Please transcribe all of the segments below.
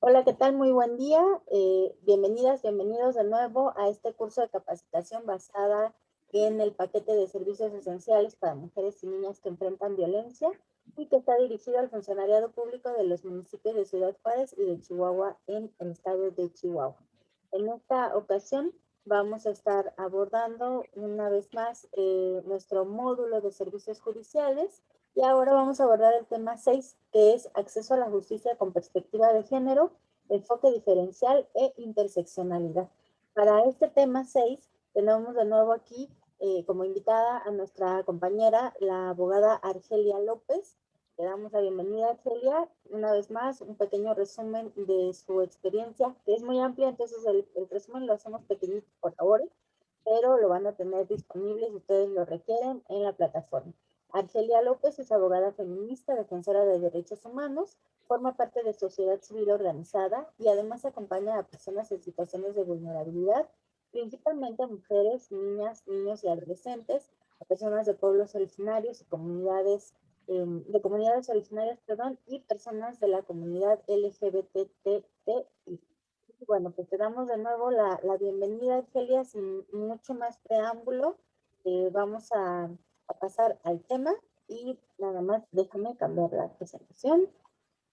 Hola, ¿qué tal? Muy buen día. Bienvenidas, bienvenidos de nuevo a este curso de capacitación basada en el paquete de servicios esenciales para mujeres y niñas que enfrentan violencia y que está dirigido al funcionariado público de los municipios de Ciudad Juárez y de Chihuahua en el estado de Chihuahua. En esta ocasión vamos a estar abordando una vez más nuestro módulo de servicios judiciales y ahora vamos a abordar el tema 6, que es acceso a la justicia con perspectiva de género, enfoque diferencial e interseccionalidad. Para este tema 6 tenemos de nuevo aquí como invitada a nuestra compañera, la abogada Argelia López. Le damos la bienvenida a Argelia. Una vez más, un pequeño resumen de su experiencia, que es muy amplia, entonces el resumen lo hacemos pequeñito, por favor, pero lo van a tener disponible si ustedes lo requieren en la plataforma. Argelia López es abogada feminista, defensora de derechos humanos, forma parte de sociedad civil organizada y además acompaña a personas en situaciones de vulnerabilidad, principalmente a mujeres, niñas, niños y adolescentes, a personas de pueblos originarios y comunidades de comunidades originarias, perdón, y personas de la comunidad LGBTTI. Bueno, pues te damos de nuevo la bienvenida, Argelia, sin mucho más preámbulo. Vamos a pasar al tema y nada más déjame cambiar la presentación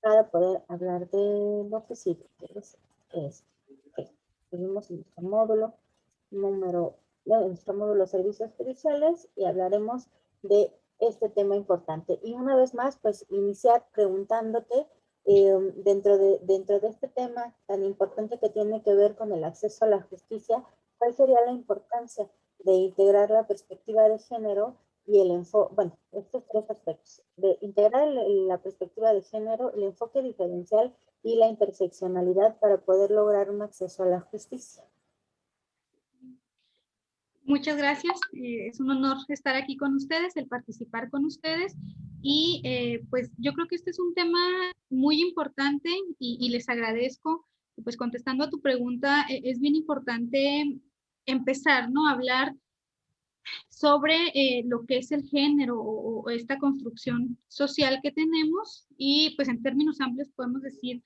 para poder hablar de lo que sí, que es que seguimos en nuestro módulo en nuestro módulo servicios judiciales y hablaremos de este tema importante. Y una vez más, pues iniciar preguntándote dentro de este tema tan importante que tiene que ver con el acceso a la justicia, ¿cuál sería la importancia de integrar la perspectiva de género y el enfoque, bueno, estos tres aspectos, de integrar la perspectiva de género, el enfoque diferencial y la interseccionalidad para poder lograr un acceso a la justicia? Muchas gracias. Es un honor estar aquí con ustedes, el participar con ustedes. Y pues yo creo que este es un tema muy importante y les agradezco. Pues contestando a tu pregunta, es bien importante empezar, ¿no? A hablar sobre lo que es el género o esta construcción social que tenemos. Y pues en términos amplios podemos decir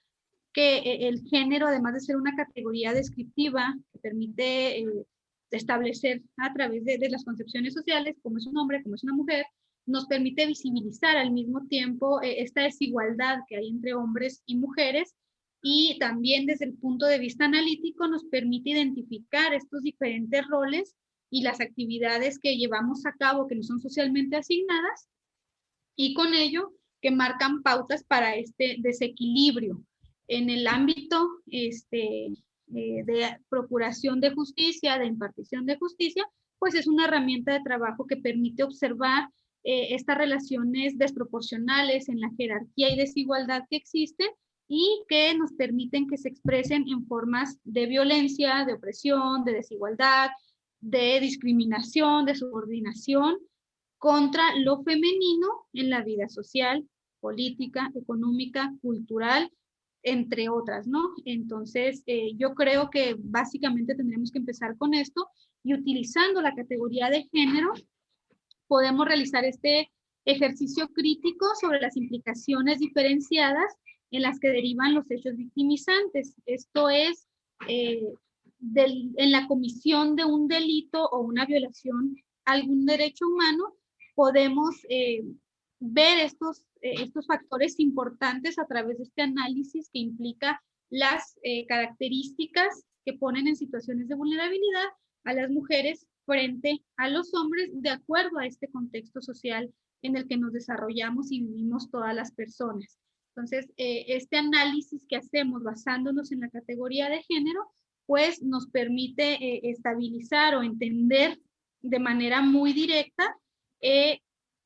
que el género, además de ser una categoría descriptiva que permite establecer a través de las concepciones sociales, como es un hombre, como es una mujer, nos permite visibilizar al mismo tiempo esta desigualdad que hay entre hombres y mujeres, y también desde el punto de vista analítico nos permite identificar estos diferentes roles y las actividades que llevamos a cabo que no son socialmente asignadas, y con ello que marcan pautas para este desequilibrio. En el ámbito de procuración de justicia, de impartición de justicia, pues es una herramienta de trabajo que permite observar estas relaciones desproporcionales en la jerarquía y desigualdad que existen y que nos permiten que se expresen en formas de violencia, de opresión, de desigualdad, de discriminación, de subordinación contra lo femenino en la vida social, política, económica, cultural, entre otras, ¿no? Entonces, yo creo que básicamente tendremos que empezar con esto y utilizando la categoría de género, podemos realizar este ejercicio crítico sobre las implicaciones diferenciadas en las que derivan los hechos victimizantes. Esto es, en la comisión de un delito o una violación a algún derecho humano, podemos ver estos factores importantes a través de este análisis que implica las características que ponen en situaciones de vulnerabilidad a las mujeres frente a los hombres de acuerdo a este contexto social en el que nos desarrollamos y vivimos todas las personas. Entonces, este análisis que hacemos basándonos en la categoría de género, pues nos permite estabilizar o entender de manera muy directa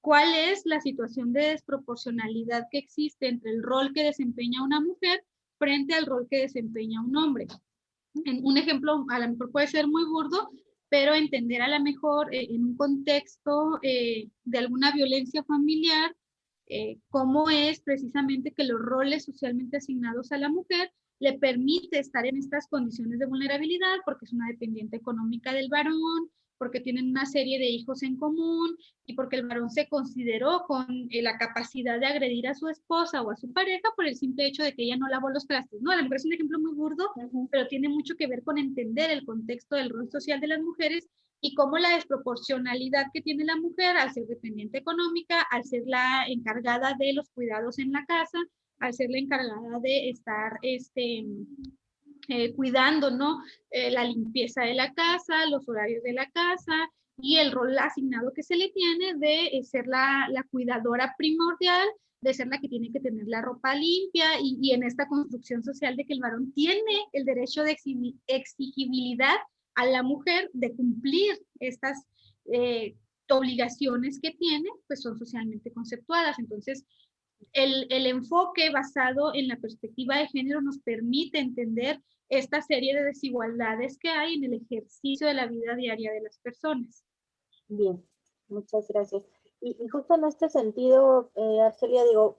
cuál es la situación de desproporcionalidad que existe entre el rol que desempeña una mujer frente al rol que desempeña un hombre. Un ejemplo a lo mejor puede ser muy burdo, pero entender a lo mejor en un contexto de alguna violencia familiar, cómo es precisamente que los roles socialmente asignados a la mujer le permite estar en estas condiciones de vulnerabilidad porque es una dependiente económica del varón, porque tienen una serie de hijos en común y porque el varón se consideró con la capacidad de agredir a su esposa o a su pareja por el simple hecho de que ella no lavó los trastes, ¿no? A lo mejor es un ejemplo muy burdo, pero tiene mucho que ver con entender el contexto del rol social de las mujeres y cómo la desproporcionalidad que tiene la mujer al ser dependiente económica, al ser la encargada de los cuidados en la casa, al ser la encargada de estar cuidando, ¿no? La limpieza de la casa, los horarios de la casa y el rol asignado que se le tiene de ser la cuidadora primordial, de ser la que tiene que tener la ropa limpia y en esta construcción social de que el varón tiene el derecho de exigibilidad a la mujer de cumplir estas obligaciones que tiene, pues son socialmente conceptuadas. Entonces, el enfoque basado en la perspectiva de género nos permite entender esta serie de desigualdades que hay en el ejercicio de la vida diaria de las personas. Bien, muchas gracias. Y justo en este sentido, Argelia, digo,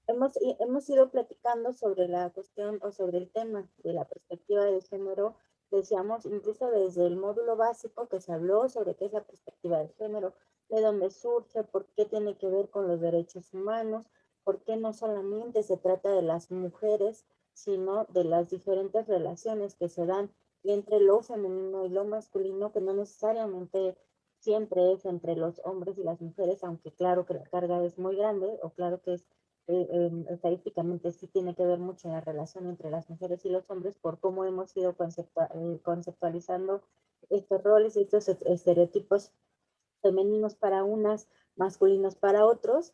hemos ido platicando sobre la cuestión o sobre el tema de la perspectiva de género. Decíamos incluso desde el módulo básico que se habló sobre qué es la perspectiva de género, de dónde surge, por qué tiene que ver con los derechos humanos, por qué no solamente se trata de las mujeres, sino de las diferentes relaciones que se dan entre lo femenino y lo masculino, que no necesariamente siempre es entre los hombres y las mujeres, aunque claro que la carga es muy grande, o claro que es estadísticamente sí tiene que ver mucho en la relación entre las mujeres y los hombres por cómo hemos ido conceptualizando estos roles y estos estereotipos femeninos para unas, masculinos para otros,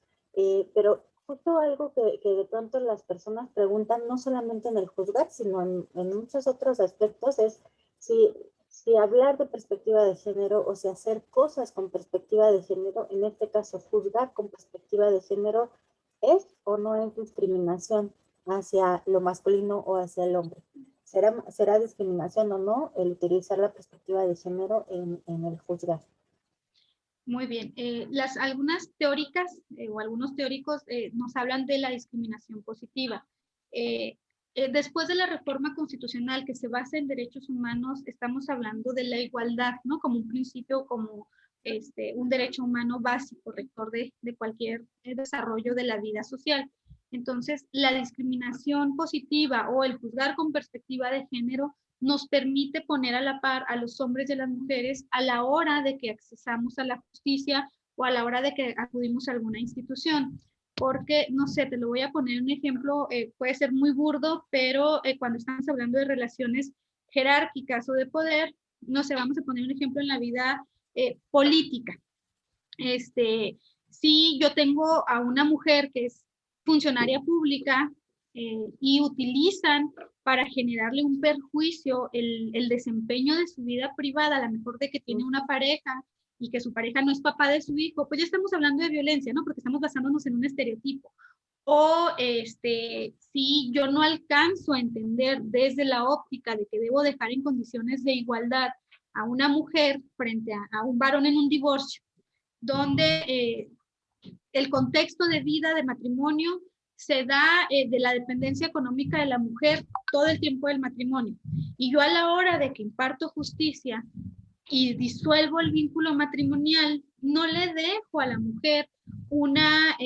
pero justo algo que de pronto las personas preguntan, no solamente en el juzgar, sino en muchos otros aspectos, es si hablar de perspectiva de género o si hacer cosas con perspectiva de género, en este caso juzgar con perspectiva de género, ¿es o no es discriminación hacia lo masculino o hacia el hombre? ¿Será discriminación o no el utilizar la perspectiva de género en el juzgar? Muy bien. Algunas teóricas o algunos teóricos nos hablan de la discriminación positiva. Después de la reforma constitucional que se basa en derechos humanos, estamos hablando de la igualdad, ¿no? Como un principio, como un derecho humano básico, rector de cualquier desarrollo de la vida social. Entonces, la discriminación positiva o el juzgar con perspectiva de género nos permite poner a la par a los hombres y a las mujeres a la hora de que accesamos a la justicia o a la hora de que acudimos a alguna institución. Porque, no sé, te lo voy a poner un ejemplo, puede ser muy burdo, pero cuando estamos hablando de relaciones jerárquicas o de poder, no sé, vamos a poner un ejemplo en la vida política. Si yo tengo a una mujer que es funcionaria pública y utilizan para generarle un perjuicio el desempeño de su vida privada, a lo mejor de que tiene una pareja y que su pareja no es papá de su hijo, pues ya estamos hablando de violencia, ¿no? Porque estamos basándonos en un estereotipo. O si yo no alcanzo a entender desde la óptica de que debo dejar en condiciones de igualdad a una mujer frente a un varón en un divorcio, donde el contexto de vida, de matrimonio, se da de la dependencia económica de la mujer todo el tiempo del matrimonio. Y yo a la hora de que imparto justicia y disuelvo el vínculo matrimonial, no le dejo a la mujer una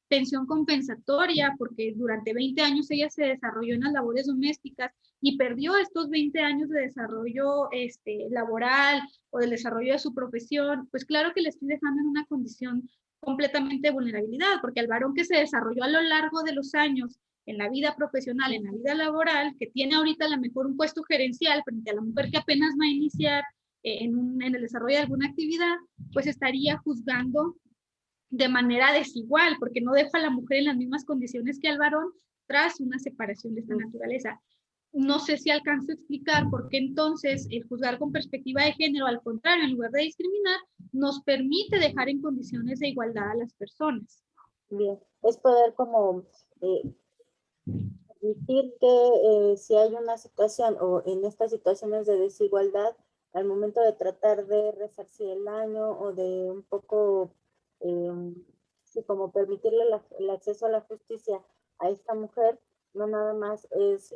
pensión compensatoria, porque durante 20 años ella se desarrolló en las labores domésticas y perdió estos 20 años de desarrollo laboral o del desarrollo de su profesión, pues claro que le estoy dejando en una condición completamente de vulnerabilidad, porque al varón que se desarrolló a lo largo de los años en la vida profesional, en la vida laboral, que tiene ahorita a lo mejor un puesto gerencial frente a la mujer que apenas va a iniciar en el desarrollo de alguna actividad, pues estaría juzgando de manera desigual, porque no deja a la mujer en las mismas condiciones que al varón tras una separación de esta naturaleza. No sé si alcanzo a explicar por qué entonces el juzgar con perspectiva de género, al contrario, en lugar de discriminar, nos permite dejar en condiciones de igualdad a las personas. Bien, es poder como admitir que si hay una situación o en estas situaciones de desigualdad, al momento de tratar de resarcir el daño o de un poco, sí, como permitirle el acceso a la justicia a esta mujer, no nada más es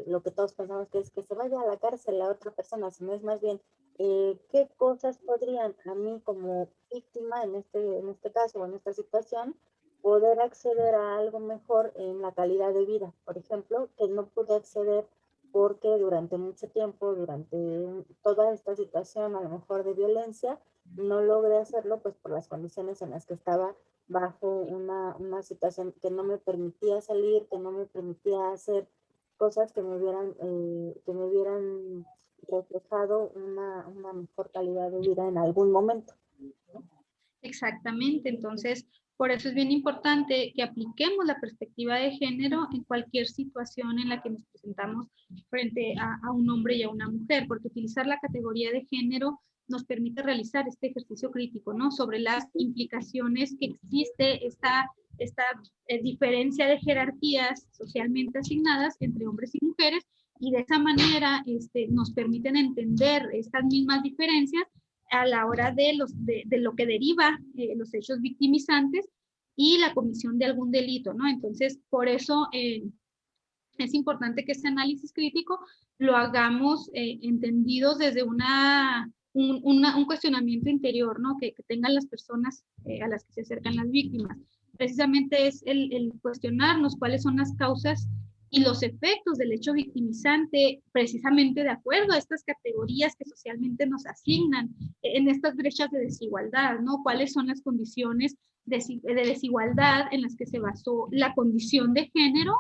lo que todos pensamos que es que se vaya a la cárcel la otra persona, sino es más bien qué cosas podrían a mí como víctima en este caso o en esta situación poder acceder a algo mejor en la calidad de vida. Por ejemplo, que no pude acceder porque durante mucho tiempo, durante toda esta situación a lo mejor de violencia, no logré hacerlo pues por las condiciones en las que estaba bajo una situación que no me permitía salir, que no me permitía hacer cosas que me hubieran reflejado una mejor calidad de vida en algún momento. Exactamente, entonces por eso es bien importante que apliquemos la perspectiva de género en cualquier situación en la que nos presentamos frente a un hombre y a una mujer, porque utilizar la categoría de género nos permite realizar este ejercicio crítico, ¿no? Sobre las implicaciones que existe esta diferencia de jerarquías socialmente asignadas entre hombres y mujeres, y de esa manera nos permiten entender estas mismas diferencias a la hora de lo que deriva los hechos victimizantes y la comisión de algún delito, ¿no? Entonces, por eso es importante que este análisis crítico lo hagamos entendidos desde un cuestionamiento interior, ¿no? Que tengan las personas a las que se acercan las víctimas. Precisamente es el cuestionarnos cuáles son las causas y los efectos del hecho victimizante, precisamente de acuerdo a estas categorías que socialmente nos asignan en estas brechas de desigualdad, ¿no? ¿Cuáles son las condiciones de desigualdad en las que se basó la condición de género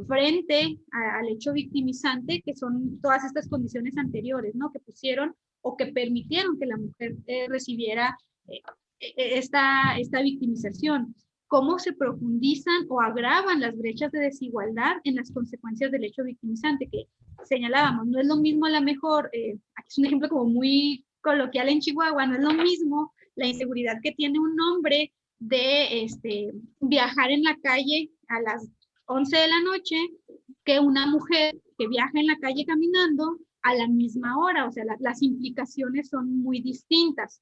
frente al hecho victimizante, que son todas estas condiciones anteriores, ¿no? Que pusieron o que permitieron que la mujer recibiera esta victimización? ¿Cómo se profundizan o agravan las brechas de desigualdad en las consecuencias del hecho victimizante? Que señalábamos, no es lo mismo a lo mejor, aquí es un ejemplo como muy coloquial en Chihuahua, no es lo mismo la inseguridad que tiene un hombre de viajar en la calle a las 11 de la noche que una mujer que viaja en la calle caminando a la misma hora, o sea, las implicaciones son muy distintas.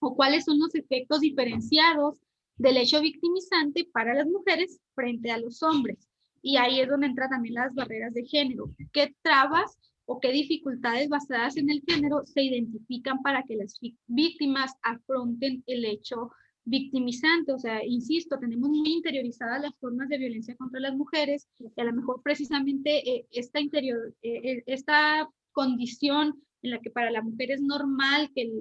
O cuáles son los efectos diferenciados del hecho victimizante para las mujeres frente a los hombres. Y ahí es donde entran también las barreras de género. ¿Qué trabas o qué dificultades basadas en el género se identifican para que las víctimas afronten el hecho victimizante? O sea, insisto, tenemos muy interiorizadas las formas de violencia contra las mujeres y a lo mejor precisamente esta condición en la que para la mujer es normal que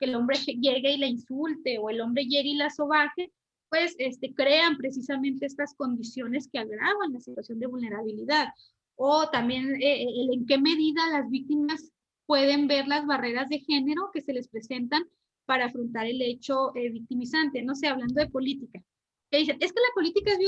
el hombre llegue y la insulte o el hombre llegue y la sobaje, pues crean precisamente estas condiciones que agravan la situación de vulnerabilidad. O también en qué medida las víctimas pueden ver las barreras de género que se les presentan para afrontar el hecho victimizante. No sé, hablando de política, que dicen, es que la política es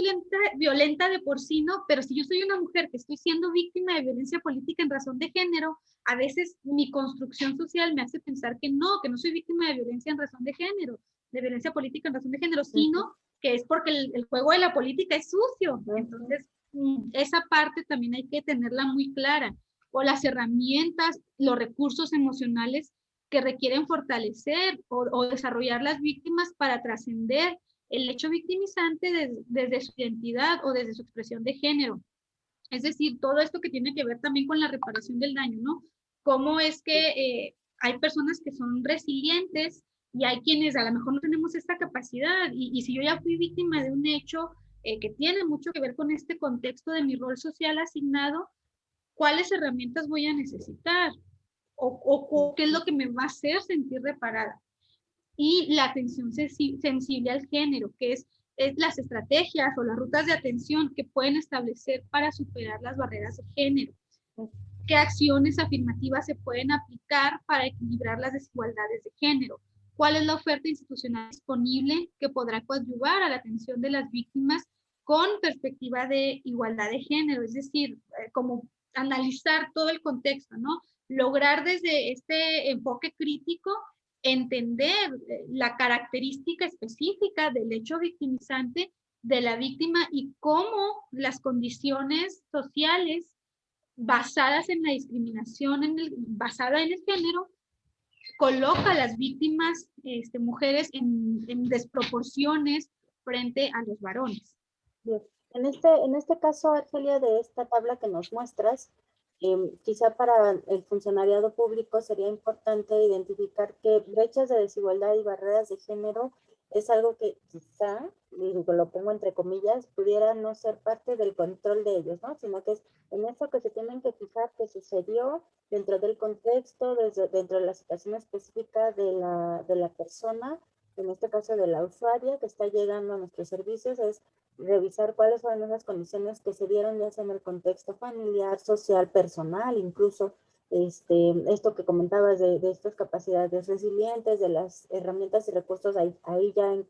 violenta de por sí, ¿no? Pero si yo soy una mujer que estoy siendo víctima de violencia política en razón de género, a veces mi construcción social me hace pensar que no soy víctima de violencia en razón de género, de violencia política en razón de género, sino que es porque el juego de la política es sucio. Entonces, esa parte también hay que tenerla muy clara. O las herramientas, los recursos emocionales que requieren fortalecer o desarrollar las víctimas para trascender el hecho victimizante desde su identidad o desde su expresión de género. Es decir, todo esto que tiene que ver también con la reparación del daño, ¿no? Cómo es que hay personas que son resilientes y hay quienes a lo mejor no tenemos esta capacidad. Y si yo ya fui víctima de un hecho que tiene mucho que ver con este contexto de mi rol social asignado, ¿cuáles herramientas voy a necesitar? O qué es lo que me va a hacer sentir reparada. Y la atención sensible al género, que es las estrategias o las rutas de atención que pueden establecer para superar las barreras de género. ¿Qué acciones afirmativas se pueden aplicar para equilibrar las desigualdades de género? ¿Cuál es la oferta institucional disponible que podrá coadyuvar a la atención de las víctimas con perspectiva de igualdad de género? Es decir, como analizar todo el contexto, ¿no? Lograr desde este enfoque crítico entender la característica específica del hecho victimizante de la víctima y cómo las condiciones sociales basadas en la discriminación basada en el género coloca a las víctimas mujeres en desproporciones frente a los varones. En este caso, Argelia, de esta tabla que nos muestras, quizá para el funcionariado público sería importante identificar que brechas de desigualdad y barreras de género es algo que quizá, y lo pongo entre comillas, pudiera no ser parte del control de ellos, ¿no? Sino que es en eso que se tienen que fijar que sucedió dentro del contexto, dentro de la situación específica de la persona, en este caso de la usuaria que está llegando a nuestros servicios, es revisar cuáles fueron esas condiciones que se dieron ya sea en el contexto familiar, social, personal, incluso esto que comentabas de estas capacidades resilientes, de las herramientas y recursos ahí ya en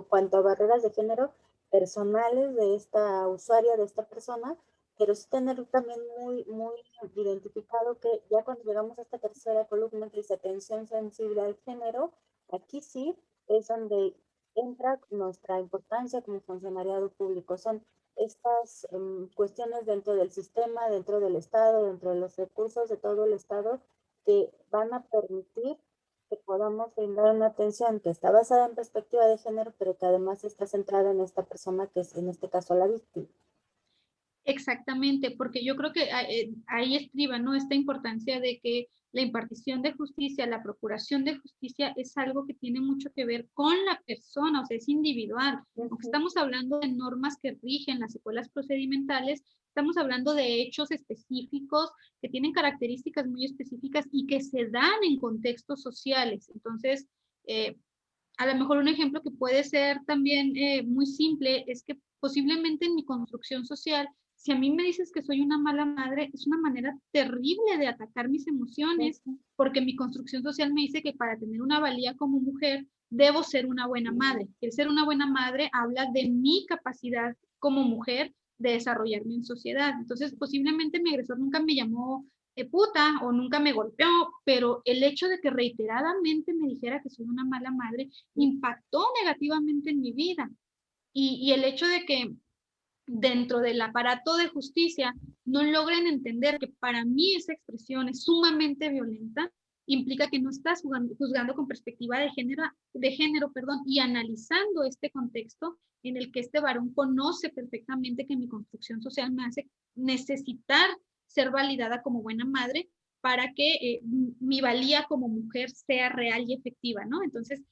cuanto a barreras de género personales de esta usuaria, de esta persona, pero sí tener también muy identificado que ya cuando llegamos a esta tercera columna que dice atención sensible al género, aquí sí es donde entra nuestra importancia como funcionariado público. Son estas cuestiones dentro del sistema, dentro del Estado, dentro de los recursos de todo el Estado, que van a permitir que podamos brindar una atención que está basada en perspectiva de género, pero que además está centrada en esta persona que es en este caso la víctima. Exactamente, porque yo creo que ahí estriba, ¿no? Esta importancia de que la impartición de justicia, la procuración de justicia es algo que tiene mucho que ver con la persona, o sea, es individual. Aunque estamos hablando de normas que rigen las secuelas procedimentales, estamos hablando de hechos específicos que tienen características muy específicas y que se dan en contextos sociales. Entonces, a lo mejor un ejemplo que puede ser también muy simple es que posiblemente en mi construcción social, si a mí me dices que soy una mala madre, es una manera terrible de atacar mis emociones, porque mi construcción social me dice que para tener una valía como mujer, debo ser una buena madre. El ser una buena madre habla de mi capacidad como mujer de desarrollarme en sociedad. Entonces, posiblemente mi agresor nunca me llamó puta o nunca me golpeó, pero el hecho de que reiteradamente me dijera que soy una mala madre impactó negativamente en mi vida. Y el hecho de que dentro del aparato de justicia no logren entender que para mí esa expresión es sumamente violenta, implica que no estás juzgando con perspectiva de género, perdón, y analizando este contexto en el que este varón conoce perfectamente que mi construcción social me hace necesitar ser validada como buena madre para que mi valía como mujer sea real y efectiva, ¿no? Entonces,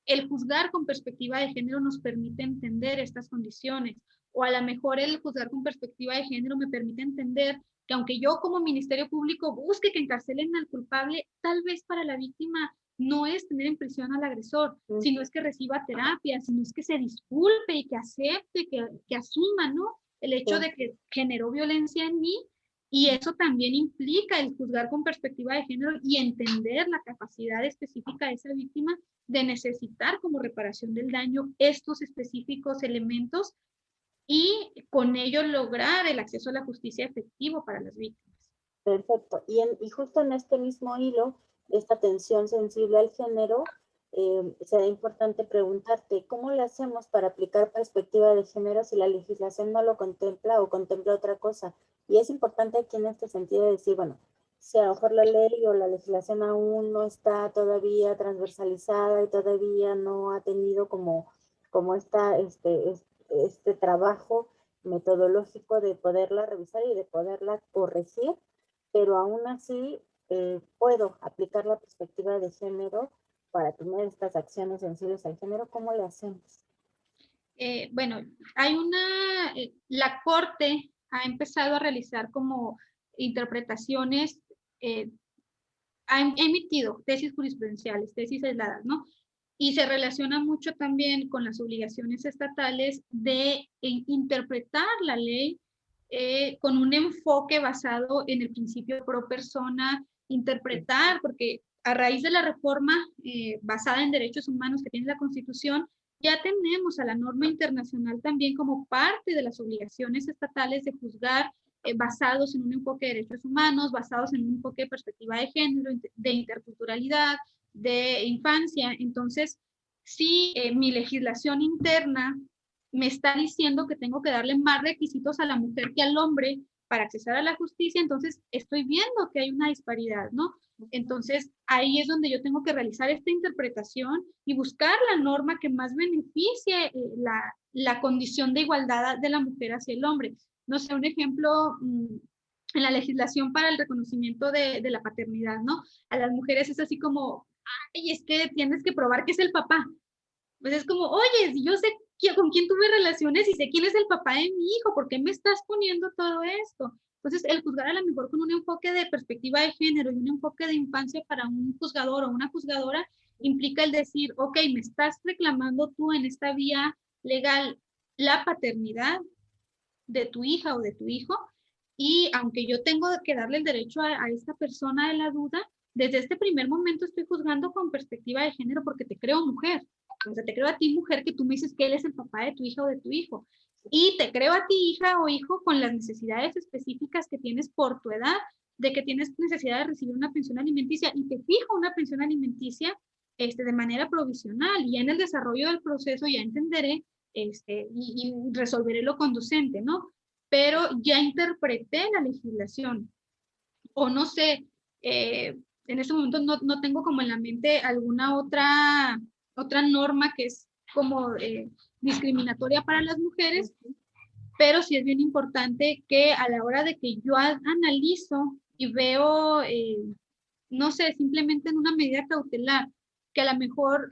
el juzgar con perspectiva de género nos permite entender estas condiciones, o a lo mejor el juzgar con perspectiva de género me permite entender que aunque yo como Ministerio Público busque que encarcelen al culpable, tal vez para la víctima no es tener en prisión al agresor, sino es que reciba terapia, sino es que se disculpe y que acepte, que asuma, ¿no? El hecho de que generó violencia en mí, y eso también implica el juzgar con perspectiva de género y entender la capacidad específica de esa víctima de necesitar como reparación del daño estos específicos elementos y con ello lograr el acceso a la justicia efectivo para las víctimas. Perfecto. Y justo en este mismo hilo, esta atención sensible al género, será importante preguntarte, ¿cómo le hacemos para aplicar perspectiva de género si la legislación no lo contempla o contempla otra cosa? Y es importante aquí en este sentido decir, bueno, si a lo mejor la ley o la legislación aún no está todavía transversalizada y todavía no ha tenido como este trabajo metodológico de poderla revisar y de poderla corregir, pero aún así puedo aplicar la perspectiva de género para tener estas acciones sensibles al género. ¿Cómo le hacemos? Bueno, hay la Corte ha empezado a realizar como interpretaciones, ha emitido tesis jurisprudenciales, tesis aisladas, ¿no? Y se relaciona mucho también con las obligaciones estatales de interpretar la ley con un enfoque basado en el principio pro persona, interpretar, porque a raíz de la reforma basada en derechos humanos que tiene la Constitución, ya tenemos a la norma internacional también como parte de las obligaciones estatales de juzgar basados en un enfoque de derechos humanos, basados en un enfoque de perspectiva de género, de interculturalidad, de infancia. Entonces, si mi legislación interna me está diciendo que tengo que darle más requisitos a la mujer que al hombre, para accesar a la justicia, entonces estoy viendo que hay una disparidad, ¿no? Entonces, ahí es donde yo tengo que realizar esta interpretación y buscar la norma que más beneficie la condición de igualdad de la mujer hacia el hombre. No sé, un ejemplo, en la legislación para el reconocimiento de la paternidad, ¿no? A las mujeres es así como, ay, es que tienes que probar que es el papá. Pues es como, oye, si yo sé con quién tuve relaciones y sé quién es el papá de mi hijo, ¿por qué me estás poniendo todo esto? Entonces, el juzgar a lo mejor con un enfoque de perspectiva de género y un enfoque de infancia para un juzgador o una juzgadora implica el decir, ok, me estás reclamando tú en esta vía legal la paternidad de tu hija o de tu hijo, y aunque yo tengo que darle el derecho a esta persona de la duda, desde este primer momento estoy juzgando con perspectiva de género porque te creo mujer. O sea, te creo a ti mujer que tú me dices que él es el papá de tu hija o de tu hijo. Y te creo a ti hija o hijo con las necesidades específicas que tienes por tu edad, de que tienes necesidad de recibir una pensión alimenticia y te fijo una pensión alimenticia de manera provisional, y en el desarrollo del proceso ya entenderé y resolveré lo conducente, ¿no? Pero ya interpreté la legislación, o no sé, en este momento no tengo como en la mente alguna otra norma que es como discriminatoria para las mujeres, pero sí es bien importante que a la hora de que yo analizo y veo, no sé, simplemente en una medida cautelar, que a lo mejor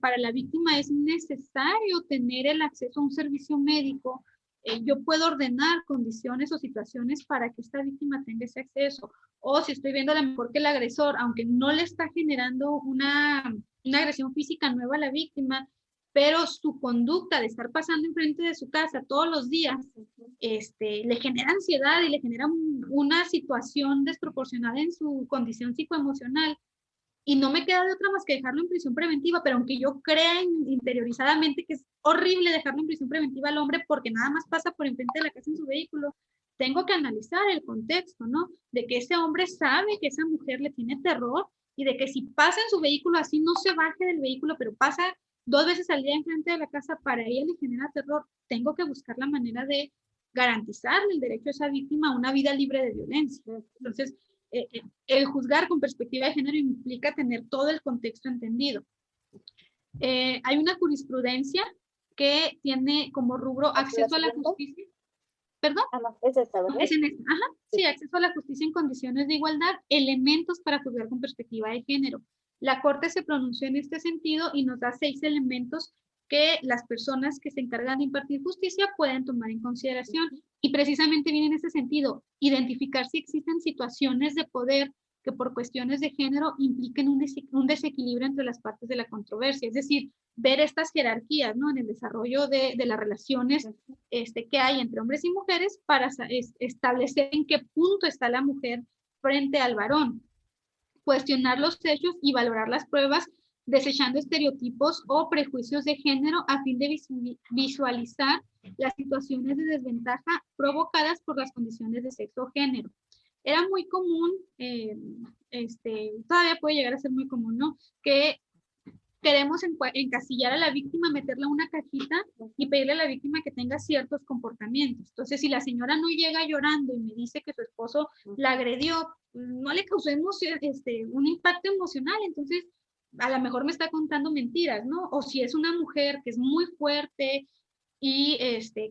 para la víctima es necesario tener el acceso a un servicio médico, yo puedo ordenar condiciones o situaciones para que esta víctima tenga ese acceso. O si estoy viendo a lo mejor que el agresor, aunque no le está generando una agresión física nueva a la víctima, pero su conducta de estar pasando enfrente de su casa todos los días, le genera ansiedad y le genera una situación desproporcionada en su condición psicoemocional, y no me queda de otra más que dejarlo en prisión preventiva, pero aunque yo crea interiorizadamente que es horrible dejarlo en prisión preventiva al hombre porque nada más pasa por enfrente de la casa en su vehículo, tengo que analizar el contexto, ¿no? De que ese hombre sabe que esa mujer le tiene terror, y de que si pasa en su vehículo así no se baje del vehículo, pero pasa 2 veces al día enfrente de la casa, para ella le genera terror. Tengo que buscar la manera de garantizarle el derecho a esa víctima a una vida libre de violencia. Entonces, el juzgar con perspectiva de género implica tener todo el contexto entendido. Hay una jurisprudencia que tiene como rubro acceso a la justicia. ¿Perdón? No, es esta, ¿verdad? Es en esta. Ajá, sí, acceso a la justicia en condiciones de igualdad, elementos para juzgar con perspectiva de género. La Corte se pronunció en este sentido y nos da 6 elementos que las personas que se encargan de impartir justicia pueden tomar en consideración. Y precisamente viene en ese sentido, identificar si existen situaciones de poder que por cuestiones de género impliquen un desequilibrio entre las partes de la controversia. Es decir, ver estas jerarquías, ¿no? En el desarrollo de las relaciones que hay entre hombres y mujeres, para establecer en qué punto está la mujer frente al varón. Cuestionar los hechos y valorar las pruebas, desechando estereotipos o prejuicios de género a fin de visualizar las situaciones de desventaja provocadas por las condiciones de sexo o género. Era muy común, todavía puede llegar a ser muy común, ¿no? Que queremos encasillar a la víctima, meterla en una cajita y pedirle a la víctima que tenga ciertos comportamientos. Entonces, si la señora no llega llorando y me dice que su esposo la agredió, no le causó un impacto emocional, entonces a lo mejor me está contando mentiras, ¿no? O si es una mujer que es muy fuerte y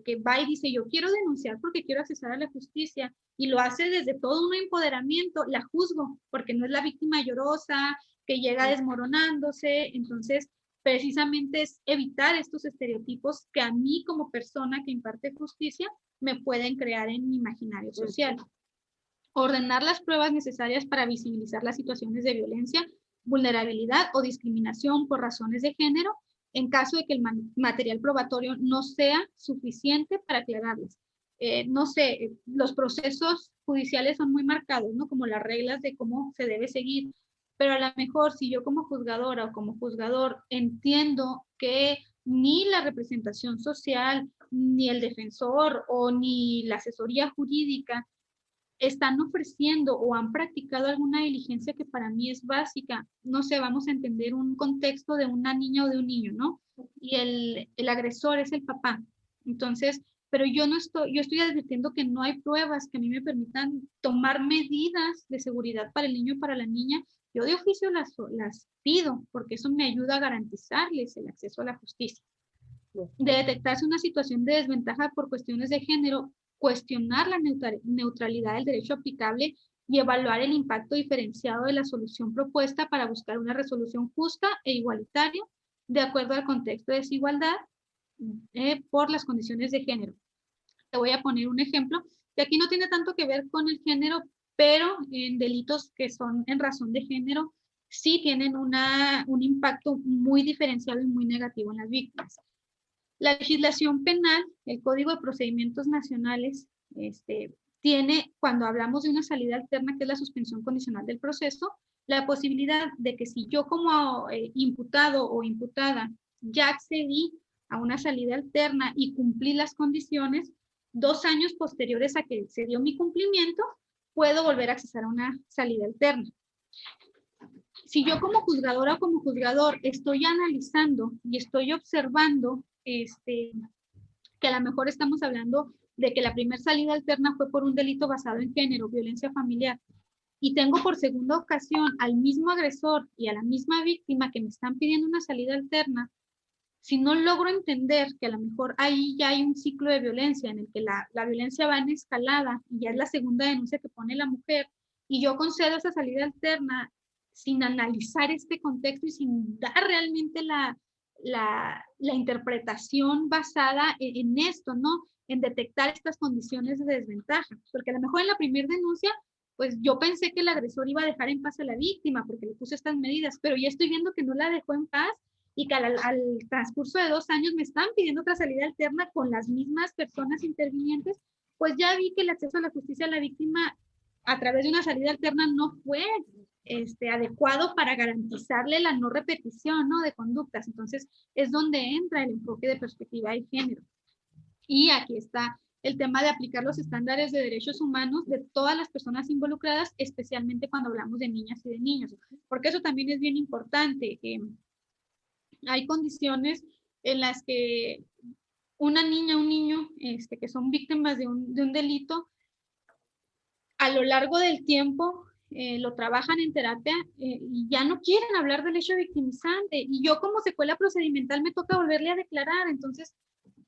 que va y dice, yo quiero denunciar porque quiero accesar a la justicia, y lo hace desde todo un empoderamiento, la juzgo, porque no es la víctima llorosa que llega desmoronándose. Entonces, precisamente es evitar estos estereotipos que a mí como persona que imparte justicia me pueden crear en mi imaginario social. Ordenar las pruebas necesarias para visibilizar las situaciones de violencia, vulnerabilidad o discriminación por razones de género, en caso de que el material probatorio no sea suficiente para aclararlas. No sé, los procesos judiciales son muy marcados, ¿no? Como las reglas de cómo se debe seguir, pero a lo mejor si yo como juzgadora o como juzgador entiendo que ni la representación social, ni el defensor o ni la asesoría jurídica están ofreciendo o han practicado alguna diligencia que para mí es básica, no sé, vamos a entender un contexto de una niña o de un niño, ¿no? Y el agresor es el papá. Entonces, pero yo estoy advirtiendo que no hay pruebas que a mí me permitan tomar medidas de seguridad para el niño y para la niña. Yo de oficio las pido, porque eso me ayuda a garantizarles el acceso a la justicia. De detectarse una situación de desventaja por cuestiones de género, cuestionar la neutralidad del derecho aplicable y evaluar el impacto diferenciado de la solución propuesta para buscar una resolución justa e igualitaria de acuerdo al contexto de desigualdad por las condiciones de género. Te voy a poner un ejemplo que aquí no tiene tanto que ver con el género, pero en delitos que son en razón de género sí tienen un impacto muy diferenciado y muy negativo en las víctimas. La legislación penal, el Código de Procedimientos Nacionales, tiene, cuando hablamos de una salida alterna, que es la suspensión condicional del proceso, la posibilidad de que si yo como imputado o imputada ya accedí a una salida alterna y cumplí las condiciones, 2 años posteriores a que se dio mi cumplimiento, puedo volver a acceder a una salida alterna. Si yo como juzgadora o como juzgador estoy analizando y estoy observando que a lo mejor estamos hablando de que la primera salida alterna fue por un delito basado en género, violencia familiar, y tengo por segunda ocasión al mismo agresor y a la misma víctima que me están pidiendo una salida alterna, si no logro entender que a lo mejor ahí ya hay un ciclo de violencia en el que la violencia va en escalada y ya es la segunda denuncia que pone la mujer, y yo concedo esa salida alterna sin analizar este contexto y sin dar realmente la interpretación basada en esto, ¿no? En detectar estas condiciones de desventaja. Porque a lo mejor en la primera denuncia, pues yo pensé que el agresor iba a dejar en paz a la víctima porque le puse estas medidas, pero ya estoy viendo que no la dejó en paz y que al transcurso de 2 años me están pidiendo otra salida alterna con las mismas personas intervinientes, pues ya vi que el acceso a la justicia a la víctima a través de una salida alterna no fue adecuado para garantizarle la no repetición, ¿no?, de conductas. Entonces, es donde entra el enfoque de perspectiva de género. Y aquí está el tema de aplicar los estándares de derechos humanos de todas las personas involucradas, especialmente cuando hablamos de niñas y de niños, porque eso también es bien importante. Hay condiciones en las que una niña, un niño, que son víctimas de un delito, a lo largo del tiempo lo trabajan en terapia y ya no quieren hablar del hecho victimizante. Y yo como secuela procedimental me toca volverle a declarar. Entonces,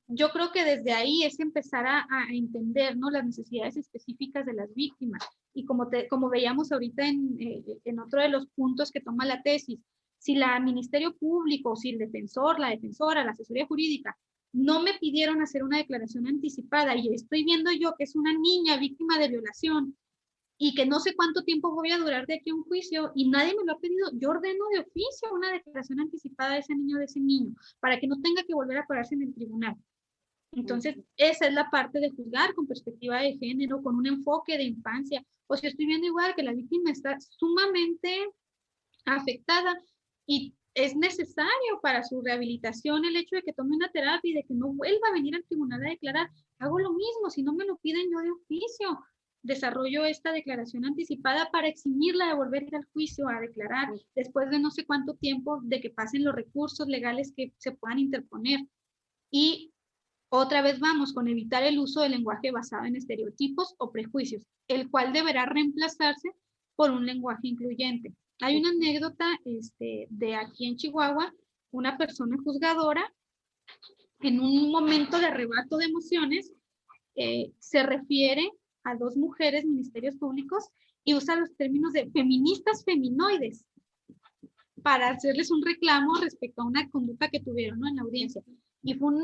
yo creo que desde ahí es empezar a entender, ¿no?, las necesidades específicas de las víctimas. Y como veíamos ahorita en otro de los puntos que toma la tesis, si la Ministerio Público, si el defensor, la defensora, la asesoría jurídica no me pidieron hacer una declaración anticipada y estoy viendo yo que es una niña víctima de violación y que no sé cuánto tiempo voy a durar de aquí a un juicio y nadie me lo ha pedido, yo ordeno de oficio una declaración anticipada de ese niño, para que no tenga que volver a pararse en el tribunal. Entonces, esa es la parte de juzgar con perspectiva de género, con un enfoque de infancia. O si estoy viendo igual que la víctima está sumamente afectada y es necesario para su rehabilitación el hecho de que tome una terapia y de que no vuelva a venir al tribunal a declarar, hago lo mismo, si no me lo piden yo de oficio, desarrollo esta declaración anticipada para eximirla de volver a ir al juicio a declarar después de no sé cuánto tiempo de que pasen los recursos legales que se puedan interponer. Y otra vez vamos con evitar el uso del lenguaje basado en estereotipos o prejuicios, el cual deberá reemplazarse por un lenguaje incluyente. Hay una anécdota de aquí en Chihuahua, una persona juzgadora, en un momento de arrebato de emociones, se refiere a 2 mujeres ministerios públicos y usa los términos de feministas feminoides para hacerles un reclamo respecto a una conducta que tuvieron, ¿no?, en la audiencia. Y fue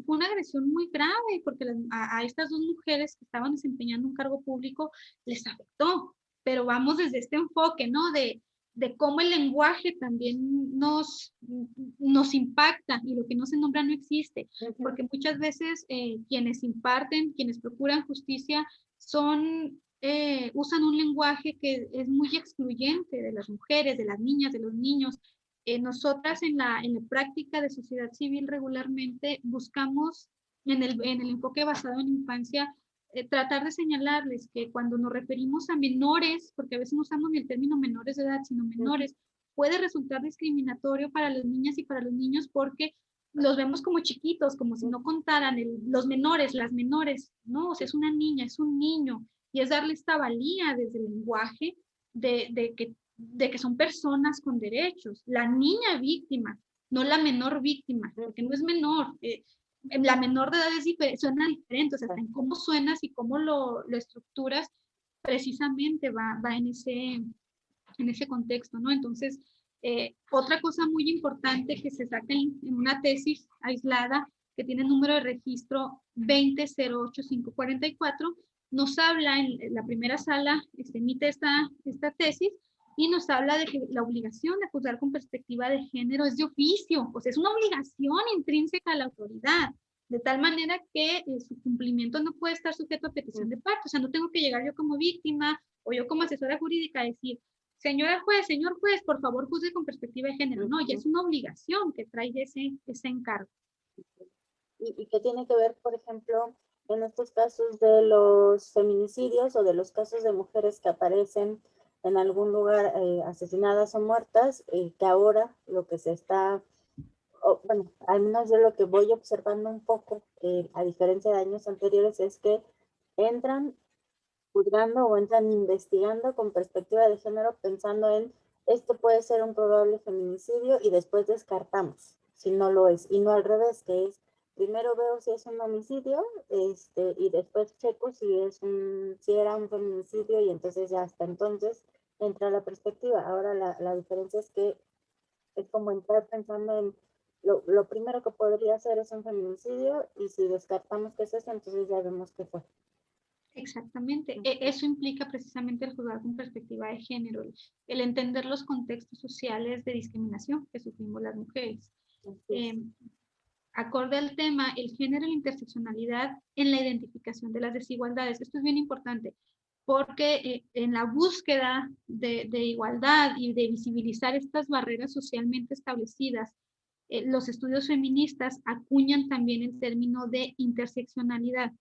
una agresión muy grave porque a estas 2 mujeres que estaban desempeñando un cargo público les afectó. Pero vamos desde este enfoque, ¿no?, de cómo el lenguaje también nos impacta y lo que no se nombra no existe. Porque muchas veces quienes imparten, quienes procuran justicia usan un lenguaje que es muy excluyente de las mujeres, de las niñas, de los niños. Nosotras en la práctica de sociedad civil regularmente buscamos en el enfoque basado en infancia tratar de señalarles que cuando nos referimos a menores, porque a veces no usamos ni el término menores de edad, sino menores, puede resultar discriminatorio para las niñas y para los niños porque los vemos como chiquitos, como si no contaran, los menores, las menores, no, o sea, es una niña, es un niño, y es darle esta valía desde el lenguaje de que son personas con derechos, la niña víctima, no la menor víctima, porque no es menor, la menor de edad suena diferente, o sea, hasta en cómo suenas y cómo lo estructuras, precisamente va en ese contexto, ¿no? Entonces, otra cosa muy importante que se saca en una tesis aislada que tiene número de registro 2008544, nos habla en la primera sala, emite esta tesis y nos habla de que la obligación de juzgar con perspectiva de género es de oficio, o sea, es una obligación intrínseca a la autoridad, de tal manera que su cumplimiento no puede estar sujeto a petición de parte, o sea, no tengo que llegar yo como víctima o yo como asesora jurídica a decir, señora juez, señor juez, por favor juzgue con perspectiva de género. No, ya es una obligación que trae ese encargo. Y que tiene que ver, por ejemplo, en estos casos de los feminicidios o de los casos de mujeres que aparecen en algún lugar asesinadas o muertas, que ahora lo que se está, bueno, al menos yo lo que voy observando un poco, a diferencia de años anteriores, es que entran juzgando o entran investigando con perspectiva de género pensando en esto puede ser un probable feminicidio y después descartamos si no lo es, y no al revés, que es primero veo si es un homicidio y después checo si era un feminicidio y entonces ya hasta entonces entra la perspectiva. Ahora la diferencia es que es como entrar pensando en lo primero que podría hacer es un feminicidio y si descartamos que es eso, entonces ya vemos que fue. Exactamente. Eso implica precisamente el juzgar con perspectiva de género, el entender los contextos sociales de discriminación que sufrimos las mujeres. Acorde al tema, el género y la interseccionalidad en la identificación de las desigualdades. Esto es bien importante porque en la búsqueda de igualdad y de visibilizar estas barreras socialmente establecidas, los estudios feministas acuñan también el término de interseccionalidad.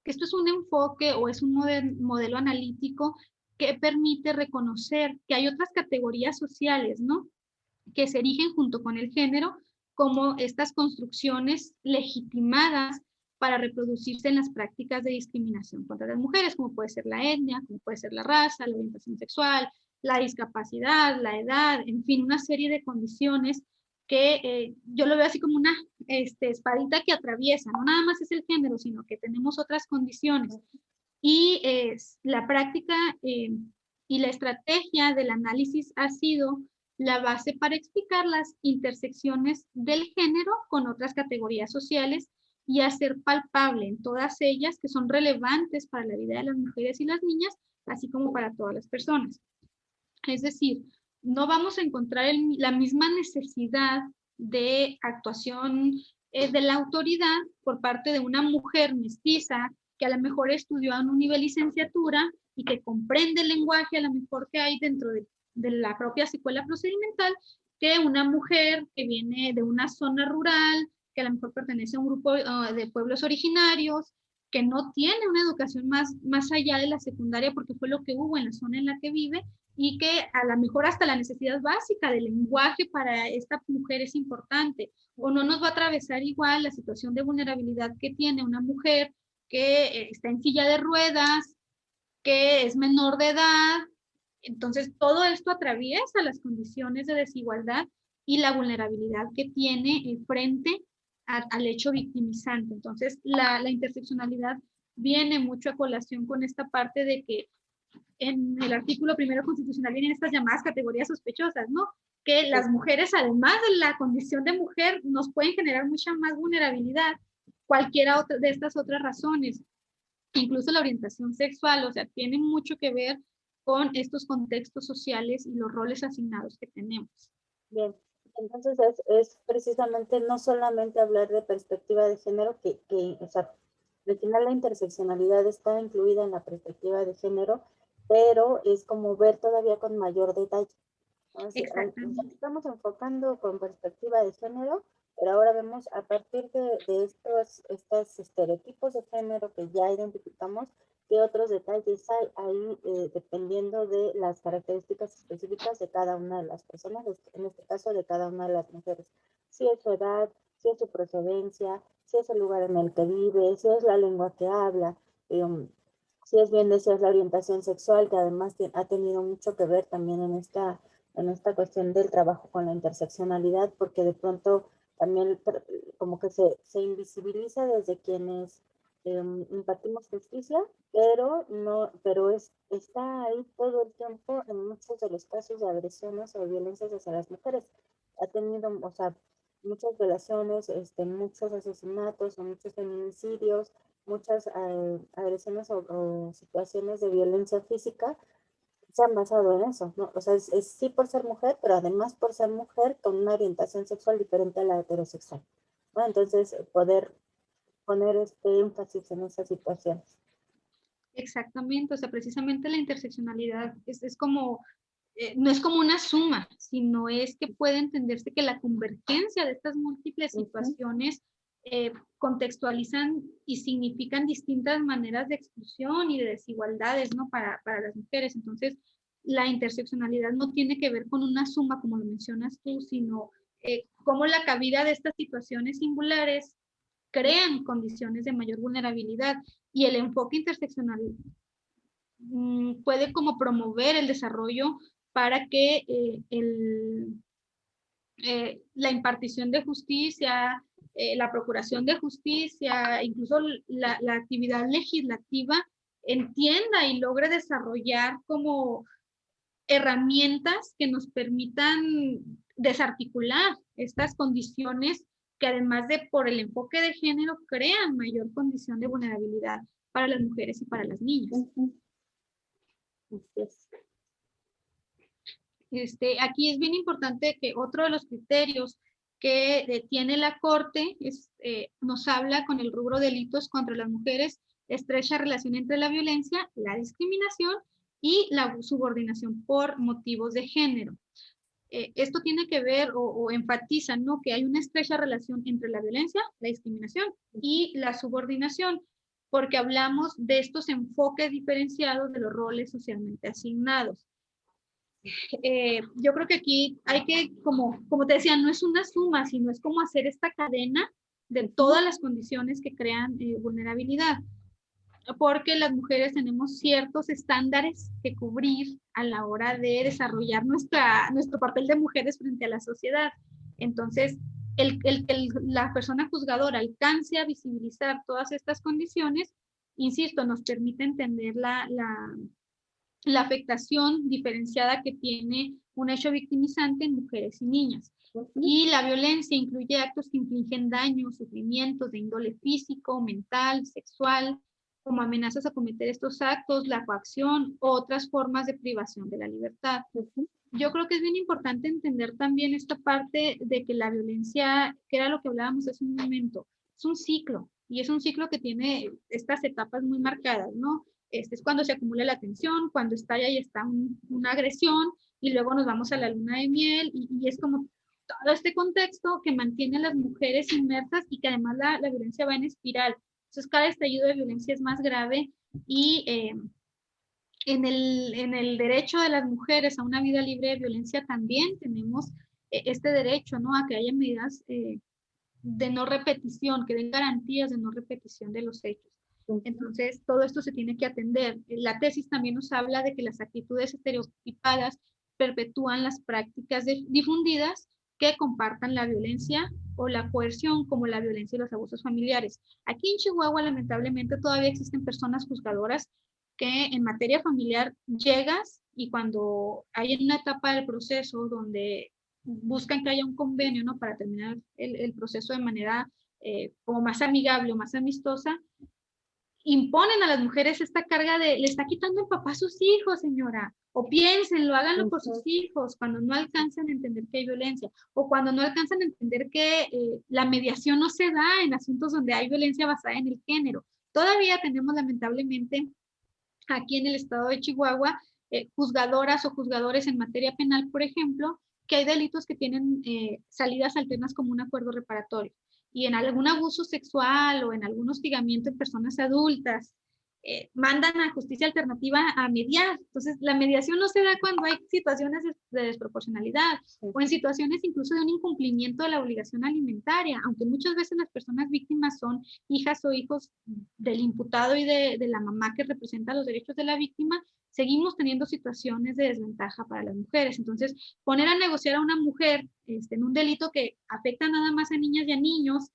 Esto es un enfoque o es un modelo analítico que permite reconocer que hay otras categorías sociales, ¿no? Que se erigen junto con el género como estas construcciones legitimadas para reproducirse en las prácticas de discriminación contra las mujeres, como puede ser la etnia, como puede ser la raza, la orientación sexual, la discapacidad, la edad, en fin, una serie de condiciones que yo lo veo así como una espadita que atraviesa, no nada más es el género, sino que tenemos otras condiciones. Y la práctica y la estrategia del análisis ha sido la base para explicar las intersecciones del género con otras categorías sociales y hacer palpable en todas ellas que son relevantes para la vida de las mujeres y las niñas, así como para todas las personas. Es decir, no vamos a encontrar la misma necesidad de actuación de la autoridad por parte de una mujer mestiza que a lo mejor estudió a un nivel licenciatura y que comprende el lenguaje a lo mejor que hay dentro de la propia secuela procedimental, que una mujer que viene de una zona rural, que a lo mejor pertenece a un grupo de pueblos originarios, que no tiene una educación más allá de la secundaria porque fue lo que hubo en la zona en la que vive y que a lo mejor hasta la necesidad básica del lenguaje para esta mujer es importante, o no nos va a atravesar igual la situación de vulnerabilidad que tiene una mujer que está en silla de ruedas, que es menor de edad. Entonces, todo esto atraviesa las condiciones de desigualdad y la vulnerabilidad que tiene frente al hecho victimizante. Entonces, la interseccionalidad viene mucho a colación con esta parte de que en el artículo primero constitucional vienen estas llamadas categorías sospechosas, ¿no? Que las mujeres, además de la condición de mujer, nos pueden generar mucha más vulnerabilidad, cualquiera de estas otras razones, incluso la orientación sexual, o sea, tiene mucho que ver con estos contextos sociales y los roles asignados que tenemos. Bien, entonces es precisamente no solamente hablar de perspectiva de género, o sea, al final la interseccionalidad está incluida en la perspectiva de género, pero es como ver todavía con mayor detalle. Exactamente. Estamos enfocando con perspectiva de género, pero ahora vemos a partir de estos estereotipos de género que ya identificamos, qué otros detalles hay ahí dependiendo de las características específicas de cada una de las personas, en este caso de cada una de las mujeres. Si es su edad, si es su procedencia, si es el lugar en el que vive, si es la lengua que habla, si es bien deseos la orientación sexual, que además ha tenido mucho que ver también en esta cuestión del trabajo con la interseccionalidad, porque de pronto también como que se invisibiliza desde quienes impartimos justicia, pero no, está ahí todo el tiempo en muchos de los casos de agresiones o violencias hacia las mujeres. Ha tenido, o sea, muchas violaciones, muchos asesinatos o muchos feminicidios, muchas agresiones o situaciones de violencia física se han basado en eso, ¿no? O sea, es sí por ser mujer, pero además por ser mujer con una orientación sexual diferente a la heterosexual, ¿no? Entonces, poder poner este énfasis en esas situaciones. Exactamente, o sea, precisamente la interseccionalidad es como, no es como una suma, sino es que puede entenderse que la convergencia de estas múltiples situaciones contextualizan y significan distintas maneras de exclusión y de desigualdades, ¿no? Para las mujeres. Entonces, la interseccionalidad no tiene que ver con una suma, como lo mencionas tú, sino cómo la cabida de estas situaciones singulares crean condiciones de mayor vulnerabilidad y el enfoque interseccional puede como promover el desarrollo para que la impartición de justicia, la procuración de justicia, incluso la actividad legislativa entienda y logre desarrollar como herramientas que nos permitan desarticular estas condiciones que además de por el enfoque de género crean mayor condición de vulnerabilidad para las mujeres y para las niñas. Aquí es bien importante que otro de los criterios que tiene la Corte nos habla con el rubro delitos contra las mujeres, estrecha relación entre la violencia, la discriminación y la subordinación por motivos de género. Esto tiene que ver o enfatiza, ¿no?, que hay una estrecha relación entre la violencia, la discriminación y la subordinación, porque hablamos de estos enfoques diferenciados de los roles socialmente asignados. Yo creo que aquí hay que, como te decía, no es una suma, sino es como hacer esta cadena de todas las condiciones que crean vulnerabilidad, porque las mujeres tenemos ciertos estándares que cubrir a la hora de desarrollar nuestro papel de mujeres frente a la sociedad. Entonces, la persona juzgadora alcance a visibilizar todas estas condiciones, insisto, nos permite entender la afectación diferenciada que tiene un hecho victimizante en mujeres y niñas. Y la violencia incluye actos que infligen daño, sufrimientos de índole físico, mental, sexual, como amenazas a cometer estos actos, la coacción o otras formas de privación de la libertad. Yo creo que es bien importante entender también esta parte de que la violencia, que era lo que hablábamos hace un momento, es un ciclo, y es un ciclo que tiene estas etapas muy marcadas, ¿no? Es cuando se acumula la tensión, cuando estalla y está una agresión, y luego nos vamos a la luna de miel, y es como todo este contexto que mantiene a las mujeres inmersas y que además la violencia va en espiral. Entonces, cada estallido de violencia es más grave y en el derecho de las mujeres a una vida libre de violencia también tenemos este derecho, ¿no?, a que haya medidas de no repetición, que den garantías de no repetición de los hechos. Entonces, todo esto se tiene que atender. La tesis también nos habla de que las actitudes estereotipadas perpetúan las prácticas difundidas que compartan la violencia o la coerción, como la violencia y los abusos familiares. Aquí en Chihuahua, lamentablemente, todavía existen personas juzgadoras que en materia familiar llegas y cuando hay una etapa del proceso donde buscan que haya un convenio, ¿no?, para terminar el proceso de manera como más amigable o más amistosa, imponen a las mujeres esta carga de, le está quitando el papá a sus hijos, señora, o piénsenlo, háganlo por sus hijos, cuando no alcanzan a entender que hay violencia, o cuando no alcanzan a entender que la mediación no se da en asuntos donde hay violencia basada en el género. Todavía tenemos lamentablemente aquí en el estado de Chihuahua juzgadoras o juzgadores en materia penal, por ejemplo, que hay delitos que tienen salidas alternas como un acuerdo reparatorio. Y en algún abuso sexual o en algún hostigamiento en personas adultas mandan a justicia alternativa a mediar. Entonces, la mediación no se da cuando hay situaciones de desproporcionalidad o en situaciones incluso de un incumplimiento de la obligación alimentaria, aunque muchas veces las personas víctimas son hijas o hijos del imputado y de la mamá que representa los derechos de la víctima, seguimos teniendo situaciones de desventaja para las mujeres. Entonces, poner a negociar a una mujer en un delito que afecta nada más a niñas y a niños,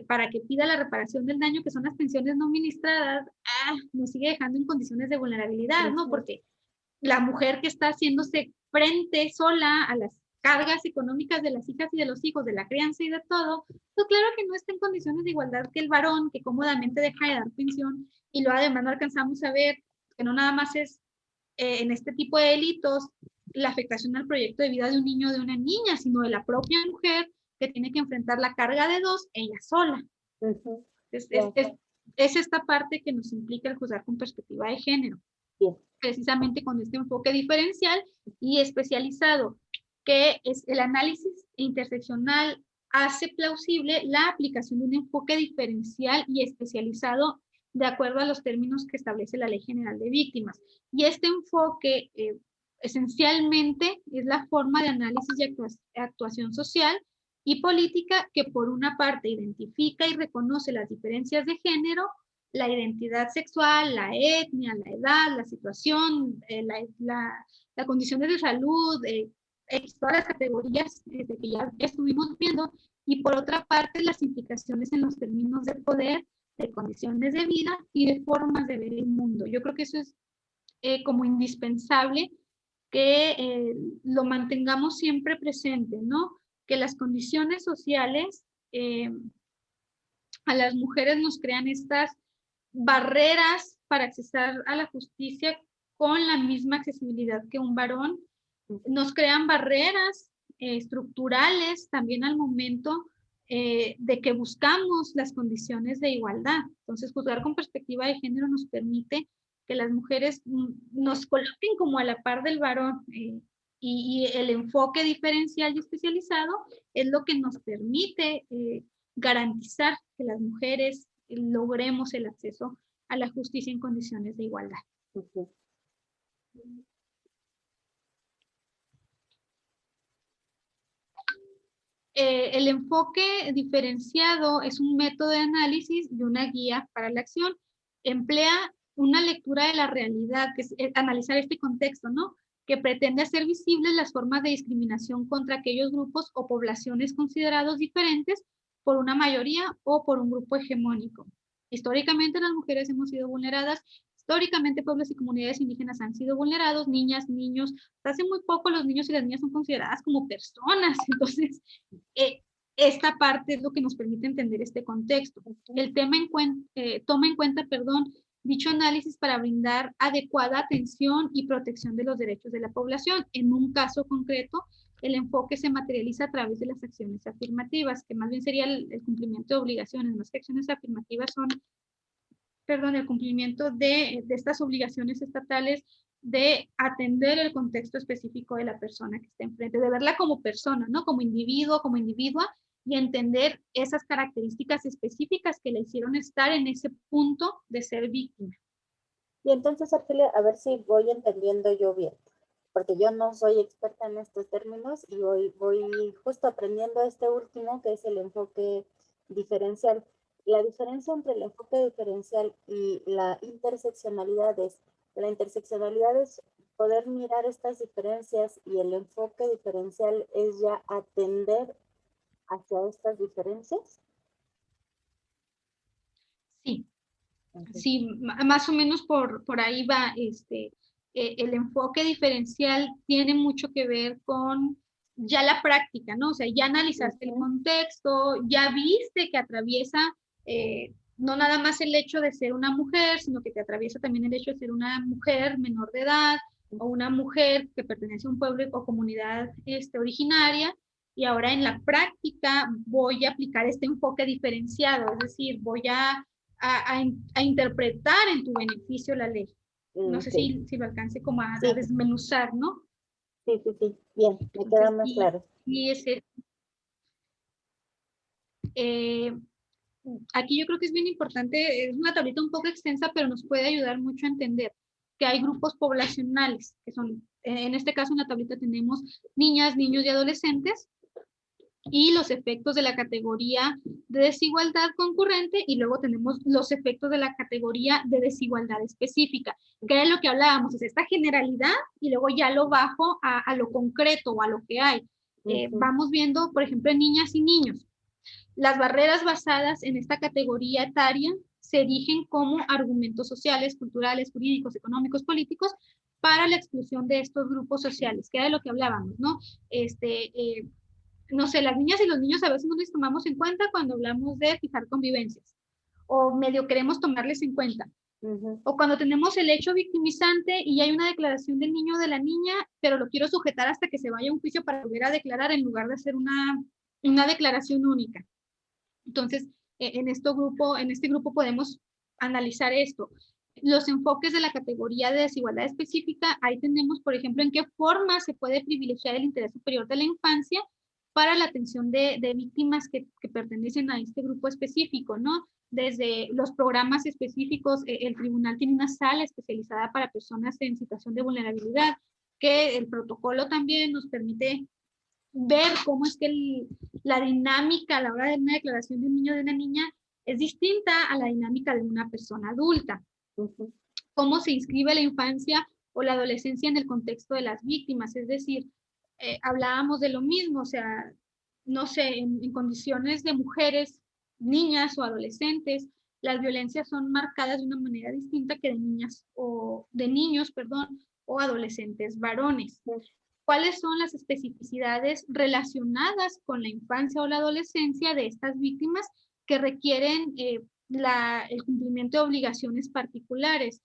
para que pida la reparación del daño, que son las pensiones no ministradas, nos sigue dejando en condiciones de vulnerabilidad, ¿no? Porque la mujer que está haciéndose frente sola a las cargas económicas de las hijas y de los hijos, de la crianza y de todo, pues claro que no está en condiciones de igualdad que el varón, que cómodamente deja de dar pensión, y luego además no alcanzamos a ver que no nada más es en este tipo de delitos la afectación al proyecto de vida de un niño o de una niña, sino de la propia mujer que tiene que enfrentar la carga de dos ella sola. Es esta parte que nos implica el juzgar con perspectiva de género. Precisamente con este enfoque diferencial y especializado, que es el análisis interseccional, hace plausible la aplicación de un enfoque diferencial y especializado de acuerdo a los términos que establece la Ley General de Víctimas. Y este enfoque esencialmente es la forma de análisis y actuación social y política que por una parte identifica y reconoce las diferencias de género, la identidad sexual, la etnia, la edad, la situación, la condición de salud, todas las categorías que ya estuvimos viendo, y por otra parte las implicaciones en los términos de poder, de condiciones de vida y de formas de ver el mundo. Yo creo que eso es como indispensable que lo mantengamos siempre presente, ¿no? Que las condiciones sociales a las mujeres nos crean estas barreras para accesar a la justicia con la misma accesibilidad que un varón. Nos crean barreras estructurales también al momento de que buscamos las condiciones de igualdad. Entonces, juzgar con perspectiva de género nos permite que las mujeres nos coloquen como a la par del varón, y el enfoque diferencial y especializado es lo que nos permite garantizar que las mujeres logremos el acceso a la justicia en condiciones de igualdad. El enfoque diferenciado es un método de análisis y una guía para la acción. Emplea una lectura de la realidad, que es analizar este contexto, ¿no? Que pretende hacer visibles las formas de discriminación contra aquellos grupos o poblaciones considerados diferentes por una mayoría o por un grupo hegemónico. Históricamente las mujeres hemos sido vulneradas, históricamente pueblos y comunidades indígenas han sido vulnerados, niñas, niños, hasta hace muy poco los niños y las niñas son consideradas como personas, entonces esta parte es lo que nos permite entender este contexto. El tema toma en cuenta, dicho análisis para brindar adecuada atención y protección de los derechos de la población. En un caso concreto, el enfoque se materializa a través de las acciones afirmativas, que más bien sería el cumplimiento de obligaciones, más que acciones afirmativas son, el cumplimiento de estas obligaciones estatales de atender el contexto específico de la persona que está enfrente, de verla como persona, ¿no? Como individuo, como individua, y entender esas características específicas que le hicieron estar en ese punto de ser víctima. Y entonces, Argelia, a ver si voy entendiendo yo bien, porque yo no soy experta en estos términos y voy justo aprendiendo este último, que es el enfoque diferencial. La diferencia entre el enfoque diferencial y la interseccionalidad es poder mirar estas diferencias, y el enfoque diferencial es ya atender hacia estas diferencias. Sí, sí, más o menos por ahí va. El enfoque diferencial tiene mucho que ver con ya la práctica, ¿no? O sea, ya analizaste el contexto, ya viste que atraviesa no nada más el hecho de ser una mujer, sino que te atraviesa también el hecho de ser una mujer menor de edad o una mujer que pertenece a un pueblo o comunidad originaria. Y ahora en la práctica voy a aplicar este enfoque diferenciado, es decir, voy a interpretar en tu beneficio la ley. No sé si lo alcance como a desmenuzar, ¿no? Sí, bien, me queda más claro. Y ese, aquí yo creo que es bien importante, es una tablita un poco extensa, pero nos puede ayudar mucho a entender que hay grupos poblacionales, que son, en este caso en la tablita tenemos niñas, niños y adolescentes, y los efectos de la categoría de desigualdad concurrente, y luego tenemos los efectos de la categoría de desigualdad específica, que es lo que hablábamos, es esta generalidad, y luego ya lo bajo a lo concreto o a lo que hay. Vamos viendo, por ejemplo, en niñas y niños. Las barreras basadas en esta categoría etaria se erigen como argumentos sociales, culturales, jurídicos, económicos, políticos para la exclusión de estos grupos sociales, que era de lo que hablábamos, ¿no? No sé, las niñas y los niños a veces no les tomamos en cuenta cuando hablamos de fijar convivencias, o medio queremos tomarles en cuenta. O cuando tenemos el hecho victimizante y hay una declaración del niño o de la niña, pero lo quiero sujetar hasta que se vaya a un juicio para volver a declarar en lugar de hacer una declaración única. Entonces, en este grupo podemos analizar esto. Los enfoques de la categoría de desigualdad específica, ahí tenemos, por ejemplo, en qué forma se puede privilegiar el interés superior de la infancia para la atención de víctimas que pertenecen a este grupo específico, ¿no? Desde los programas específicos, el tribunal tiene una sala especializada para personas en situación de vulnerabilidad, que el protocolo también nos permite ver cómo es que la dinámica a la hora de una declaración de un niño o de una niña es distinta a la dinámica de una persona adulta. Cómo se inscribe la infancia o la adolescencia en el contexto de las víctimas, es decir, hablábamos de lo mismo, o sea, no sé, en condiciones de mujeres, niñas o adolescentes, las violencias son marcadas de una manera distinta que de niñas o de niños, perdón, o adolescentes varones. ¿Cuáles son las especificidades relacionadas con la infancia o la adolescencia de estas víctimas que requieren el cumplimiento de obligaciones particulares?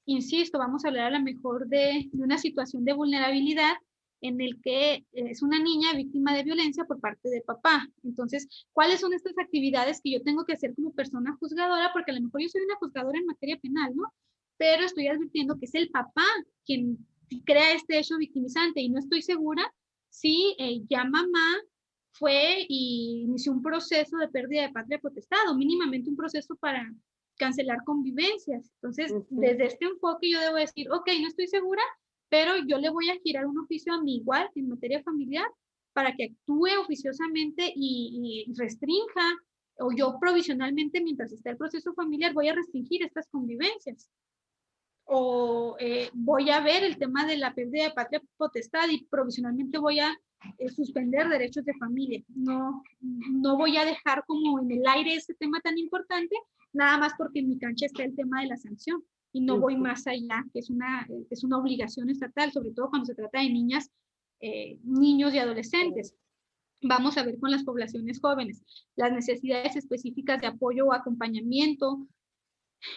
Insisto, vamos a hablar a lo mejor de una situación de vulnerabilidad en el que es una niña víctima de violencia por parte de papá. Entonces, ¿cuáles son estas actividades que yo tengo que hacer como persona juzgadora? Porque a lo mejor yo soy una juzgadora en materia penal, ¿no? Pero estoy advirtiendo que es el papá quien crea este hecho victimizante y no estoy segura si ya mamá fue y inició un proceso de pérdida de patria potestad o mínimamente un proceso para cancelar convivencias. Entonces, desde este enfoque yo debo decir, ok, no estoy segura, pero yo le voy a girar un oficio a mi igual en materia familiar para que actúe oficiosamente y restrinja, o yo provisionalmente, mientras está el proceso familiar, voy a restringir estas convivencias. O voy a ver el tema de la pérdida de patria potestad y provisionalmente voy a suspender derechos de familia. No voy a dejar como en el aire ese tema tan importante, nada más porque en mi cancha está el tema de la sanción y no voy más allá, que es una obligación estatal, sobre todo cuando se trata de niñas, niños y adolescentes. Vamos a ver con las poblaciones jóvenes, las necesidades específicas de apoyo o acompañamiento,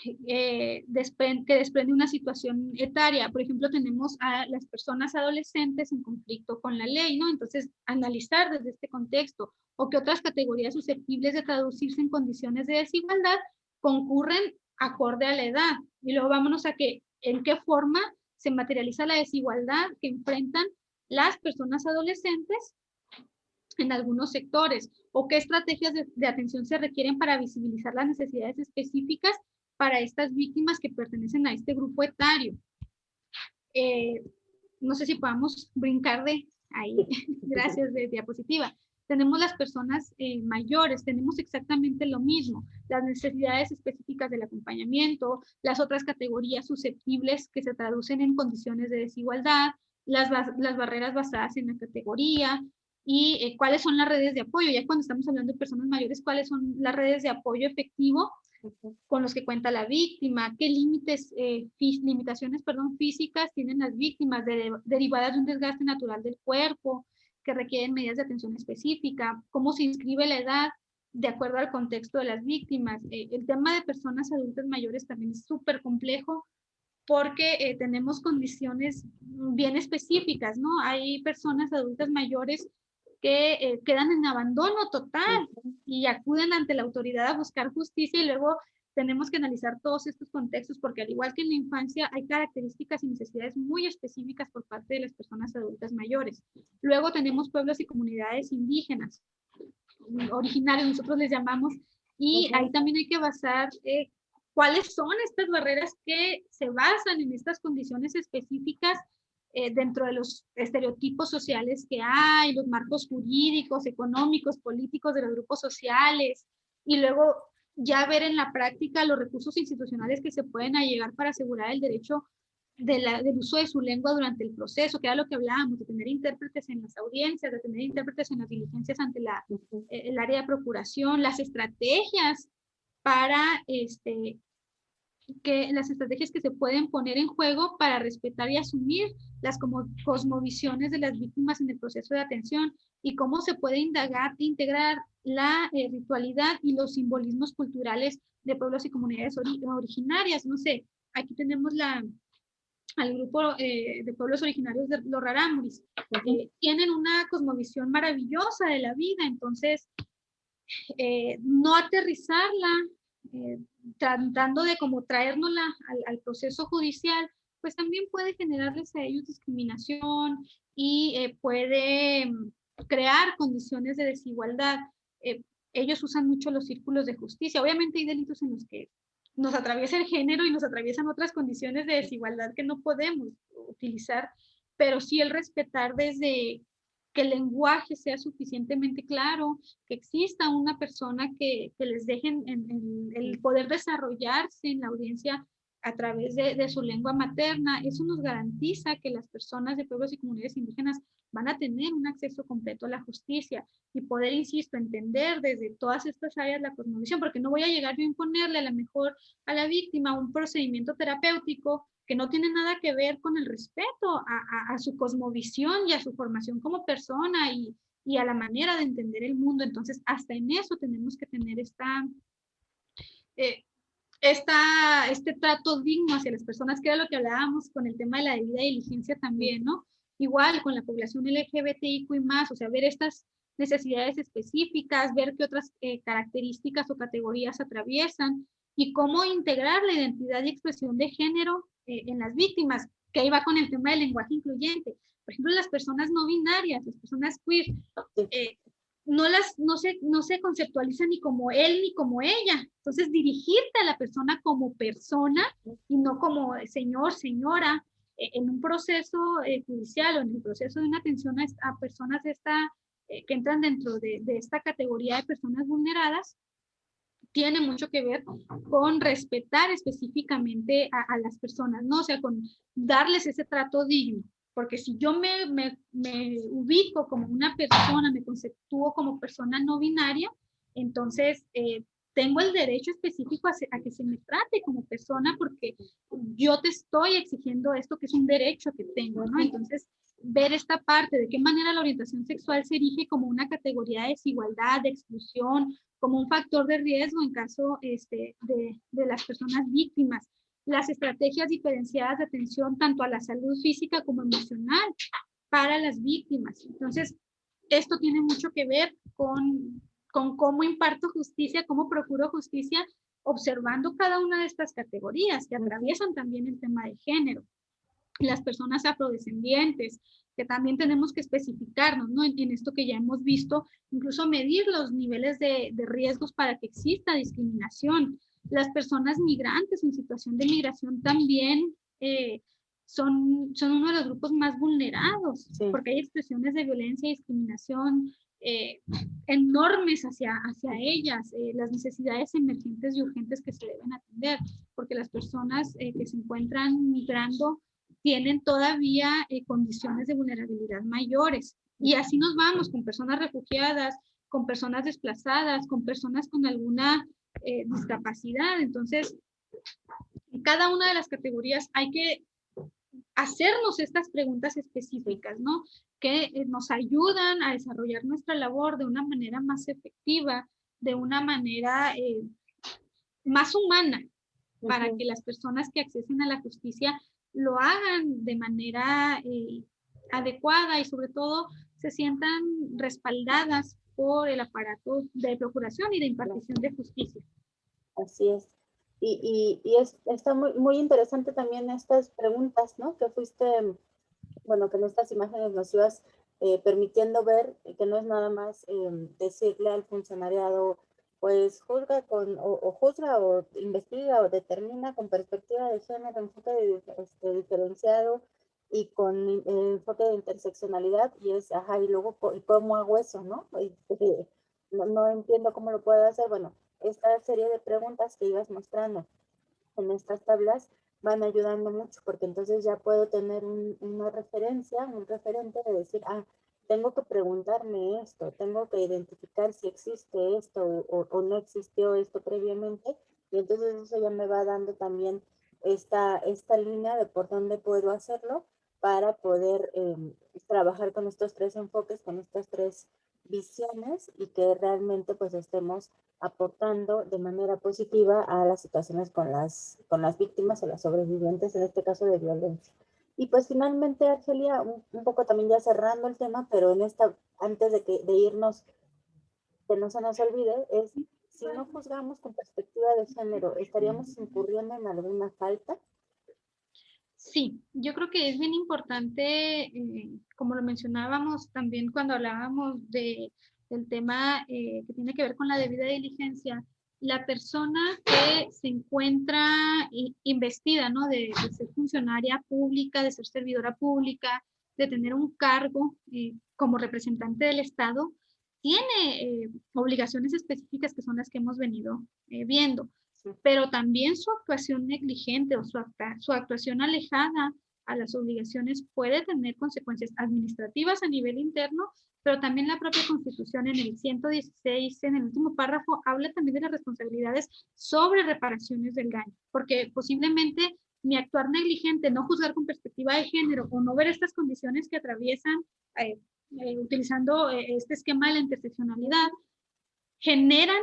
que desprende una situación etaria. Por ejemplo, tenemos a las personas adolescentes en conflicto con la ley, ¿no? Entonces, analizar desde este contexto, o que otras categorías susceptibles de traducirse en condiciones de desigualdad concurren acorde a la edad. Y luego vámonos a en qué forma se materializa la desigualdad que enfrentan las personas adolescentes en algunos sectores, o qué estrategias de atención se requieren para visibilizar las necesidades específicas para estas víctimas que pertenecen a este grupo etario. No sé si podamos brincar de ahí, gracias, de diapositiva. Tenemos las personas mayores, tenemos exactamente lo mismo, las necesidades específicas del acompañamiento, las otras categorías susceptibles que se traducen en condiciones de desigualdad, las barreras basadas en la categoría, y cuáles son las redes de apoyo. Ya cuando estamos hablando de personas mayores, cuáles son las redes de apoyo efectivo con los que cuenta la víctima, qué limitaciones físicas tienen las víctimas derivadas de un desgaste natural del cuerpo, que requieren medidas de atención específica, cómo se inscribe la edad de acuerdo al contexto de las víctimas. El tema de personas adultas mayores también es súper complejo porque tenemos condiciones bien específicas, ¿no? Hay personas adultas mayores que quedan en abandono total y acuden ante la autoridad a buscar justicia, y luego tenemos que analizar todos estos contextos porque al igual que en la infancia hay características y necesidades muy específicas por parte de las personas adultas mayores. Luego tenemos pueblos y comunidades indígenas, originarios, nosotros les llamamos, Y ahí también hay que basar cuáles son estas barreras que se basan en estas condiciones específicas dentro de los estereotipos sociales que hay, los marcos jurídicos, económicos, políticos de los grupos sociales, y luego ya ver en la práctica los recursos institucionales que se pueden allegar para asegurar el derecho del uso de su lengua durante el proceso, que era lo que hablábamos, de tener intérpretes en las audiencias, de tener intérpretes en las diligencias ante el área de procuración, las estrategias para las estrategias que se pueden poner en juego para respetar y asumir las cosmovisiones de las víctimas en el proceso de atención, y cómo se puede indagar e integrar la ritualidad y los simbolismos culturales de pueblos y comunidades originarias. No sé, aquí tenemos al grupo de pueblos originarios de los Rarámuris. Tienen una cosmovisión maravillosa de la vida, entonces no aterrizarla, tratando de como traérnosla al proceso judicial, pues también puede generarles a ellos discriminación y puede crear condiciones de desigualdad. Ellos usan mucho los círculos de justicia. Obviamente hay delitos en los que nos atraviesa el género y nos atraviesan otras condiciones de desigualdad que no podemos utilizar, pero sí el respetar desde que el lenguaje sea suficientemente claro, que exista una persona que les deje el poder desarrollarse en la audiencia a través de su lengua materna. Eso nos garantiza que las personas de pueblos y comunidades indígenas van a tener un acceso completo a la justicia y poder, insisto, entender desde todas estas áreas la cosmovisión, porque no voy a llegar yo a imponerle a la mejor a la víctima un procedimiento terapéutico que no tiene nada que ver con el respeto a su cosmovisión y a su formación como persona y a la manera de entender el mundo. Entonces, hasta en eso tenemos que tener este trato digno hacia las personas, que era lo que hablábamos con el tema de la debida diligencia también, ¿no? Igual con la población LGBTIQ y más, o sea, ver estas necesidades específicas, ver qué otras características o categorías atraviesan y cómo integrar la identidad y expresión de género en las víctimas, que ahí va con el tema del lenguaje incluyente. Por ejemplo, las personas no binarias, las personas queer, no se conceptualiza ni como él ni como ella. Entonces, dirigirte a la persona como persona y no como señor, señora, en un proceso judicial o en el proceso de una atención a personas que entran dentro de esta categoría de personas vulneradas, tiene mucho que ver con respetar específicamente a las personas, ¿no? O sea, con darles ese trato digno. Porque si yo me ubico como una persona, me conceptúo como persona no binaria, entonces tengo el derecho específico a que se me trate como persona, porque yo te estoy exigiendo esto, que es un derecho que tengo, ¿no? Entonces, ver esta parte, de qué manera la orientación sexual se erige como una categoría de desigualdad, de exclusión, como un factor de riesgo en caso de las personas víctimas. Las estrategias diferenciadas de atención tanto a la salud física como emocional para las víctimas. Entonces, esto tiene mucho que ver con cómo imparto justicia, cómo procuro justicia, observando cada una de estas categorías que atraviesan también el tema de género. Las personas afrodescendientes, que también tenemos que especificarnos, ¿no? En esto que ya hemos visto, incluso medir los niveles de riesgos para que exista discriminación. Las personas migrantes en situación de migración también son uno de los grupos más vulnerados, sí, porque hay expresiones de violencia y discriminación enormes hacia ellas, las necesidades emergentes y urgentes que se deben atender, porque las personas que se encuentran migrando tienen todavía condiciones de vulnerabilidad mayores. Y así nos vamos con personas refugiadas, con personas desplazadas, con personas con alguna discapacidad. Entonces, en cada una de las categorías hay que hacernos estas preguntas específicas, ¿no? Que nos ayudan a desarrollar nuestra labor de una manera más efectiva, de una manera más humana, para que las personas que accesen a la justicia lo hagan de manera adecuada y sobre todo se sientan respaldadas por el aparato de procuración y de impartición de justicia. Así es. Y está muy interesante también estas preguntas, ¿no? Que fuiste, bueno, que en estas imágenes nos ibas permitiendo ver que no es nada más decirle al funcionariado pues juzga o juzga o investiga o determina con perspectiva de género, enfoque diferenciado y con enfoque de interseccionalidad, y es, ajá, y luego, ¿y cómo hago eso, no? No, no entiendo cómo lo puedo hacer. Bueno, esta serie de preguntas que ibas mostrando en estas tablas van ayudando mucho, porque entonces ya puedo tener una referencia, un referente de decir, ah, tengo que preguntarme esto, tengo que identificar si existe esto o no existió esto previamente, y entonces eso ya me va dando también esta línea de por dónde puedo hacerlo para poder trabajar con estos tres enfoques, con estas tres visiones, y que realmente pues estemos aportando de manera positiva a las situaciones con las víctimas o las sobrevivientes, en este caso de violencia. Y pues finalmente, Argelia, un poco también ya cerrando el tema, pero en esta, antes de irnos, que no se nos olvide, es si no juzgamos con perspectiva de género, ¿estaríamos incurriendo en alguna falta? Sí, yo creo que es bien importante, como lo mencionábamos también cuando hablábamos del tema que tiene que ver con la debida diligencia, la persona que se encuentra investida, ¿no? De ser funcionaria pública, de ser servidora pública, de tener un cargo como representante del Estado, tiene obligaciones específicas que son las que hemos venido viendo, pero también su actuación negligente o su actuación alejada a las obligaciones puede tener consecuencias administrativas a nivel interno, pero también la propia Constitución en el 116, en el último párrafo, habla también de las responsabilidades sobre reparaciones del daño, porque posiblemente mi actuar negligente, no juzgar con perspectiva de género o no ver estas condiciones que atraviesan utilizando este esquema de la interseccionalidad, generan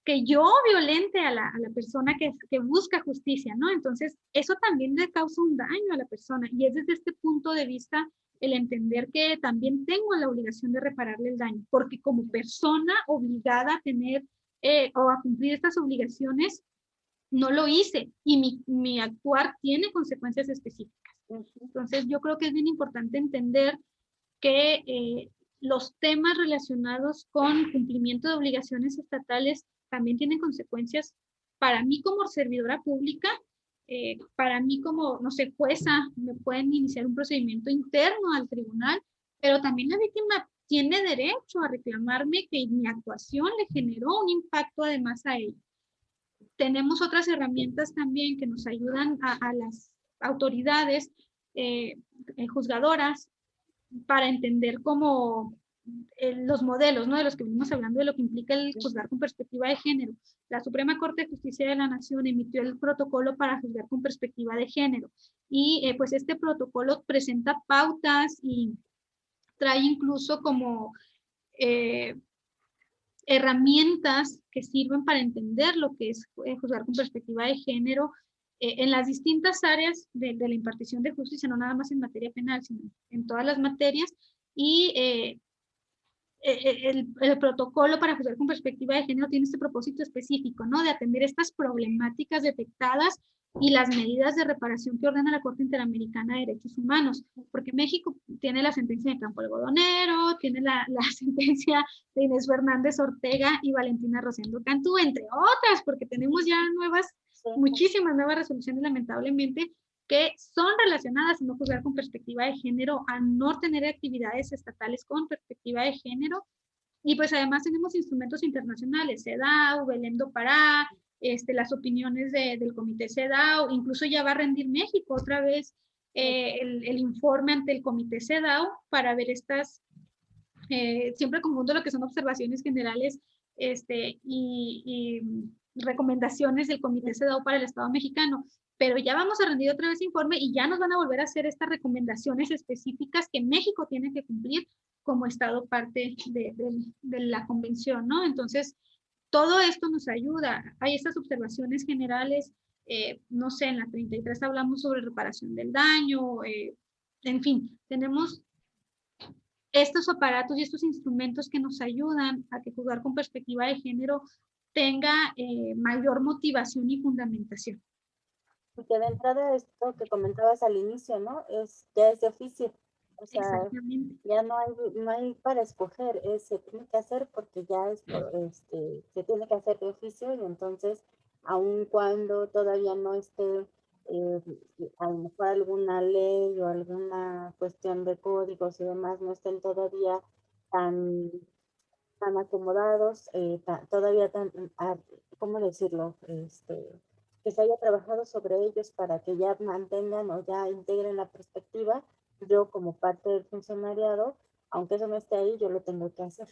que yo violente a la persona que busca justicia, ¿no? Entonces, eso también le causa un daño a la persona y es desde este punto de vista el entender que también tengo la obligación de repararle el daño, porque como persona obligada a tener o a cumplir estas obligaciones, no lo hice y mi actuar tiene consecuencias específicas. Entonces, yo creo que es bien importante entender que los temas relacionados con cumplimiento de obligaciones estatales también tienen consecuencias para mí como servidora pública, para mí como, no sé, jueza, me pueden iniciar un procedimiento interno al tribunal, pero también la víctima tiene derecho a reclamarme que mi actuación le generó un impacto además a ella. Tenemos otras herramientas también que nos ayudan a las autoridades juzgadoras para entender cómo los modelos, ¿no? De los que venimos hablando, de lo que implica el juzgar con perspectiva de género. La Suprema Corte de Justicia de la Nación emitió el protocolo para juzgar con perspectiva de género. Y pues este protocolo presenta pautas y trae incluso como herramientas que sirven para entender lo que es juzgar con perspectiva de género en las distintas áreas de la impartición de justicia, no nada más en materia penal, sino en todas las materias. Y el protocolo para juzgar con perspectiva de género tiene este propósito específico, ¿no? De atender estas problemáticas detectadas y las medidas de reparación que ordena la Corte Interamericana de Derechos Humanos, porque México tiene la sentencia de Campo Algodonero, tiene la sentencia de Inés Fernández Ortega y Valentina Rosendo Cantú, entre otras, porque tenemos ya muchísimas nuevas resoluciones, lamentablemente, que son relacionadas a no juzgar con perspectiva de género, a no tener actividades estatales con perspectiva de género. Y pues además tenemos instrumentos internacionales, CEDAW, Belém do Pará, las opiniones del comité CEDAW, incluso ya va a rendir México otra vez el informe ante el comité CEDAW para ver estas, siempre conjunto lo que son observaciones generales y recomendaciones del comité CEDAW para el Estado mexicano, pero ya vamos a rendir otra vez informe y ya nos van a volver a hacer estas recomendaciones específicas que México tiene que cumplir como Estado parte de la convención, ¿no? Entonces, todo esto nos ayuda. Hay estas observaciones generales, no sé, en la 33 hablamos sobre reparación del daño, en fin, tenemos estos aparatos y estos instrumentos que nos ayudan a que juzgar con perspectiva de género tenga mayor motivación y fundamentación. Y que de entrada esto que comentabas al inicio, ¿no? Ya es de oficio. O sea, Exactamente. ya no hay para escoger, se tiene que hacer porque ya se tiene que hacer de oficio y entonces, aun cuando todavía no esté eh, a lo mejor alguna ley o alguna cuestión de códigos y demás no estén todavía tan, tan acomodados, todavía tan, ¿cómo decirlo? Que se haya trabajado sobre ellos para que ya mantengan o ya integren la perspectiva, yo como parte del funcionariado, aunque eso no esté ahí, yo lo tengo que hacer.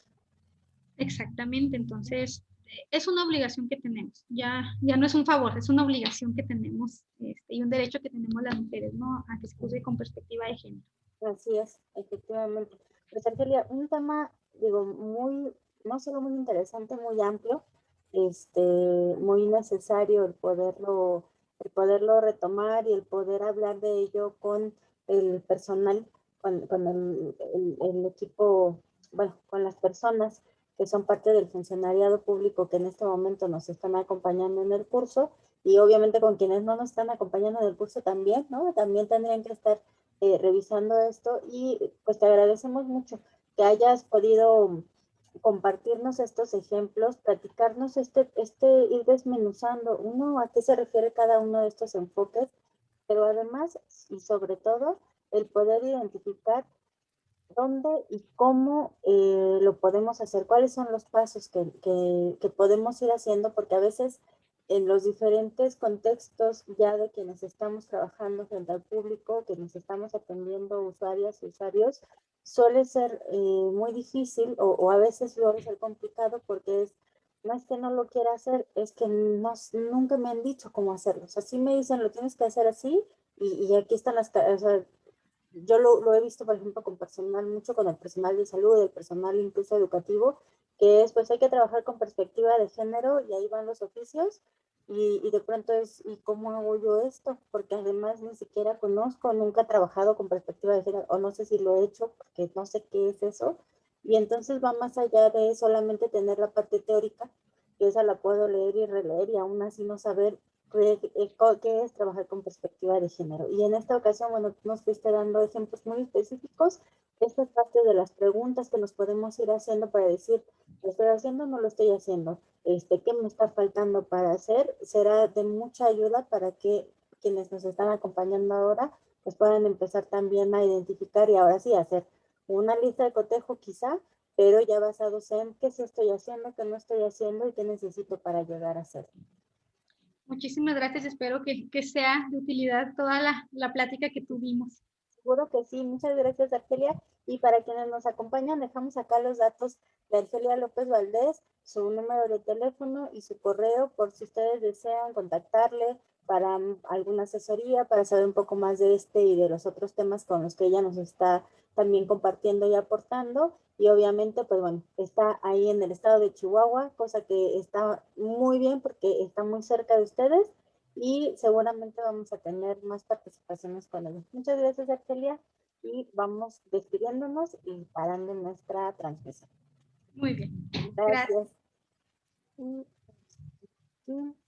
Exactamente, entonces es una obligación que tenemos, ya no es un favor, es una obligación que tenemos y un derecho que tenemos las mujeres, ¿no? A que se juzgue con perspectiva de género. Así es, efectivamente. Pues Argelia, un tema, digo, muy, no solo muy interesante, muy amplio, muy necesario el poderlo retomar y el poder hablar de ello con el personal, con el equipo, bueno, con las personas que son parte del funcionariado público que en este momento nos están acompañando en el curso y obviamente con quienes no nos están acompañando en el curso también, ¿no? También tendrían que estar revisando esto y pues te agradecemos mucho que hayas podido compartirnos estos ejemplos, platicarnos ir desmenuzando uno a qué se refiere cada uno de estos enfoques, pero además y sobre todo el poder identificar dónde y cómo lo podemos hacer, cuáles son los pasos que podemos ir haciendo, porque a veces en los diferentes contextos ya de quienes estamos trabajando frente al público, que nos estamos atendiendo usuarias y usuarios, suele ser muy difícil a veces suele ser complicado porque no es que no lo quiera hacer, es que no, nunca me han dicho cómo hacerlo. O sea, sí me dicen, lo tienes que hacer así y aquí están o sea, yo lo he visto, por ejemplo, con personal, mucho con el personal de salud, el personal incluso educativo, que es, pues hay que trabajar con perspectiva de género y ahí van los oficios y de pronto es, ¿y cómo hago yo esto? Porque además ni siquiera conozco, nunca he trabajado con perspectiva de género o no sé si lo he hecho porque no sé qué es eso. Y entonces va más allá de solamente tener la parte teórica, que esa la puedo leer y releer y aún así no saber qué es trabajar con perspectiva de género. Y en esta ocasión, bueno, nos fuiste dando ejemplos muy específicos. Esta es parte de las preguntas que nos podemos ir haciendo para decir, ¿lo estoy haciendo o no lo estoy haciendo? ¿Qué me está faltando para hacer? Será de mucha ayuda para que quienes nos están acompañando ahora pues puedan empezar también a identificar y ahora sí hacer una lista de cotejo quizá, pero ya basados en qué sí estoy haciendo, qué no estoy haciendo y qué necesito para llegar a hacer. Muchísimas gracias, espero que sea de utilidad toda la plática que tuvimos. Seguro que sí, muchas gracias Argelia. Y para quienes nos acompañan, dejamos acá los datos de Argelia López Valdés, su número de teléfono y su correo por si ustedes desean contactarle para alguna asesoría, para saber un poco más de este y de los otros temas con los que ella nos está también compartiendo y aportando. Y obviamente, pues bueno, está ahí en el estado de Chihuahua, cosa que está muy bien porque está muy cerca de ustedes y seguramente vamos a tener más participaciones con ellos. Muchas gracias, Argelia, y vamos despidiéndonos y parando nuestra transmisión. Muy bien, gracias. Gracias.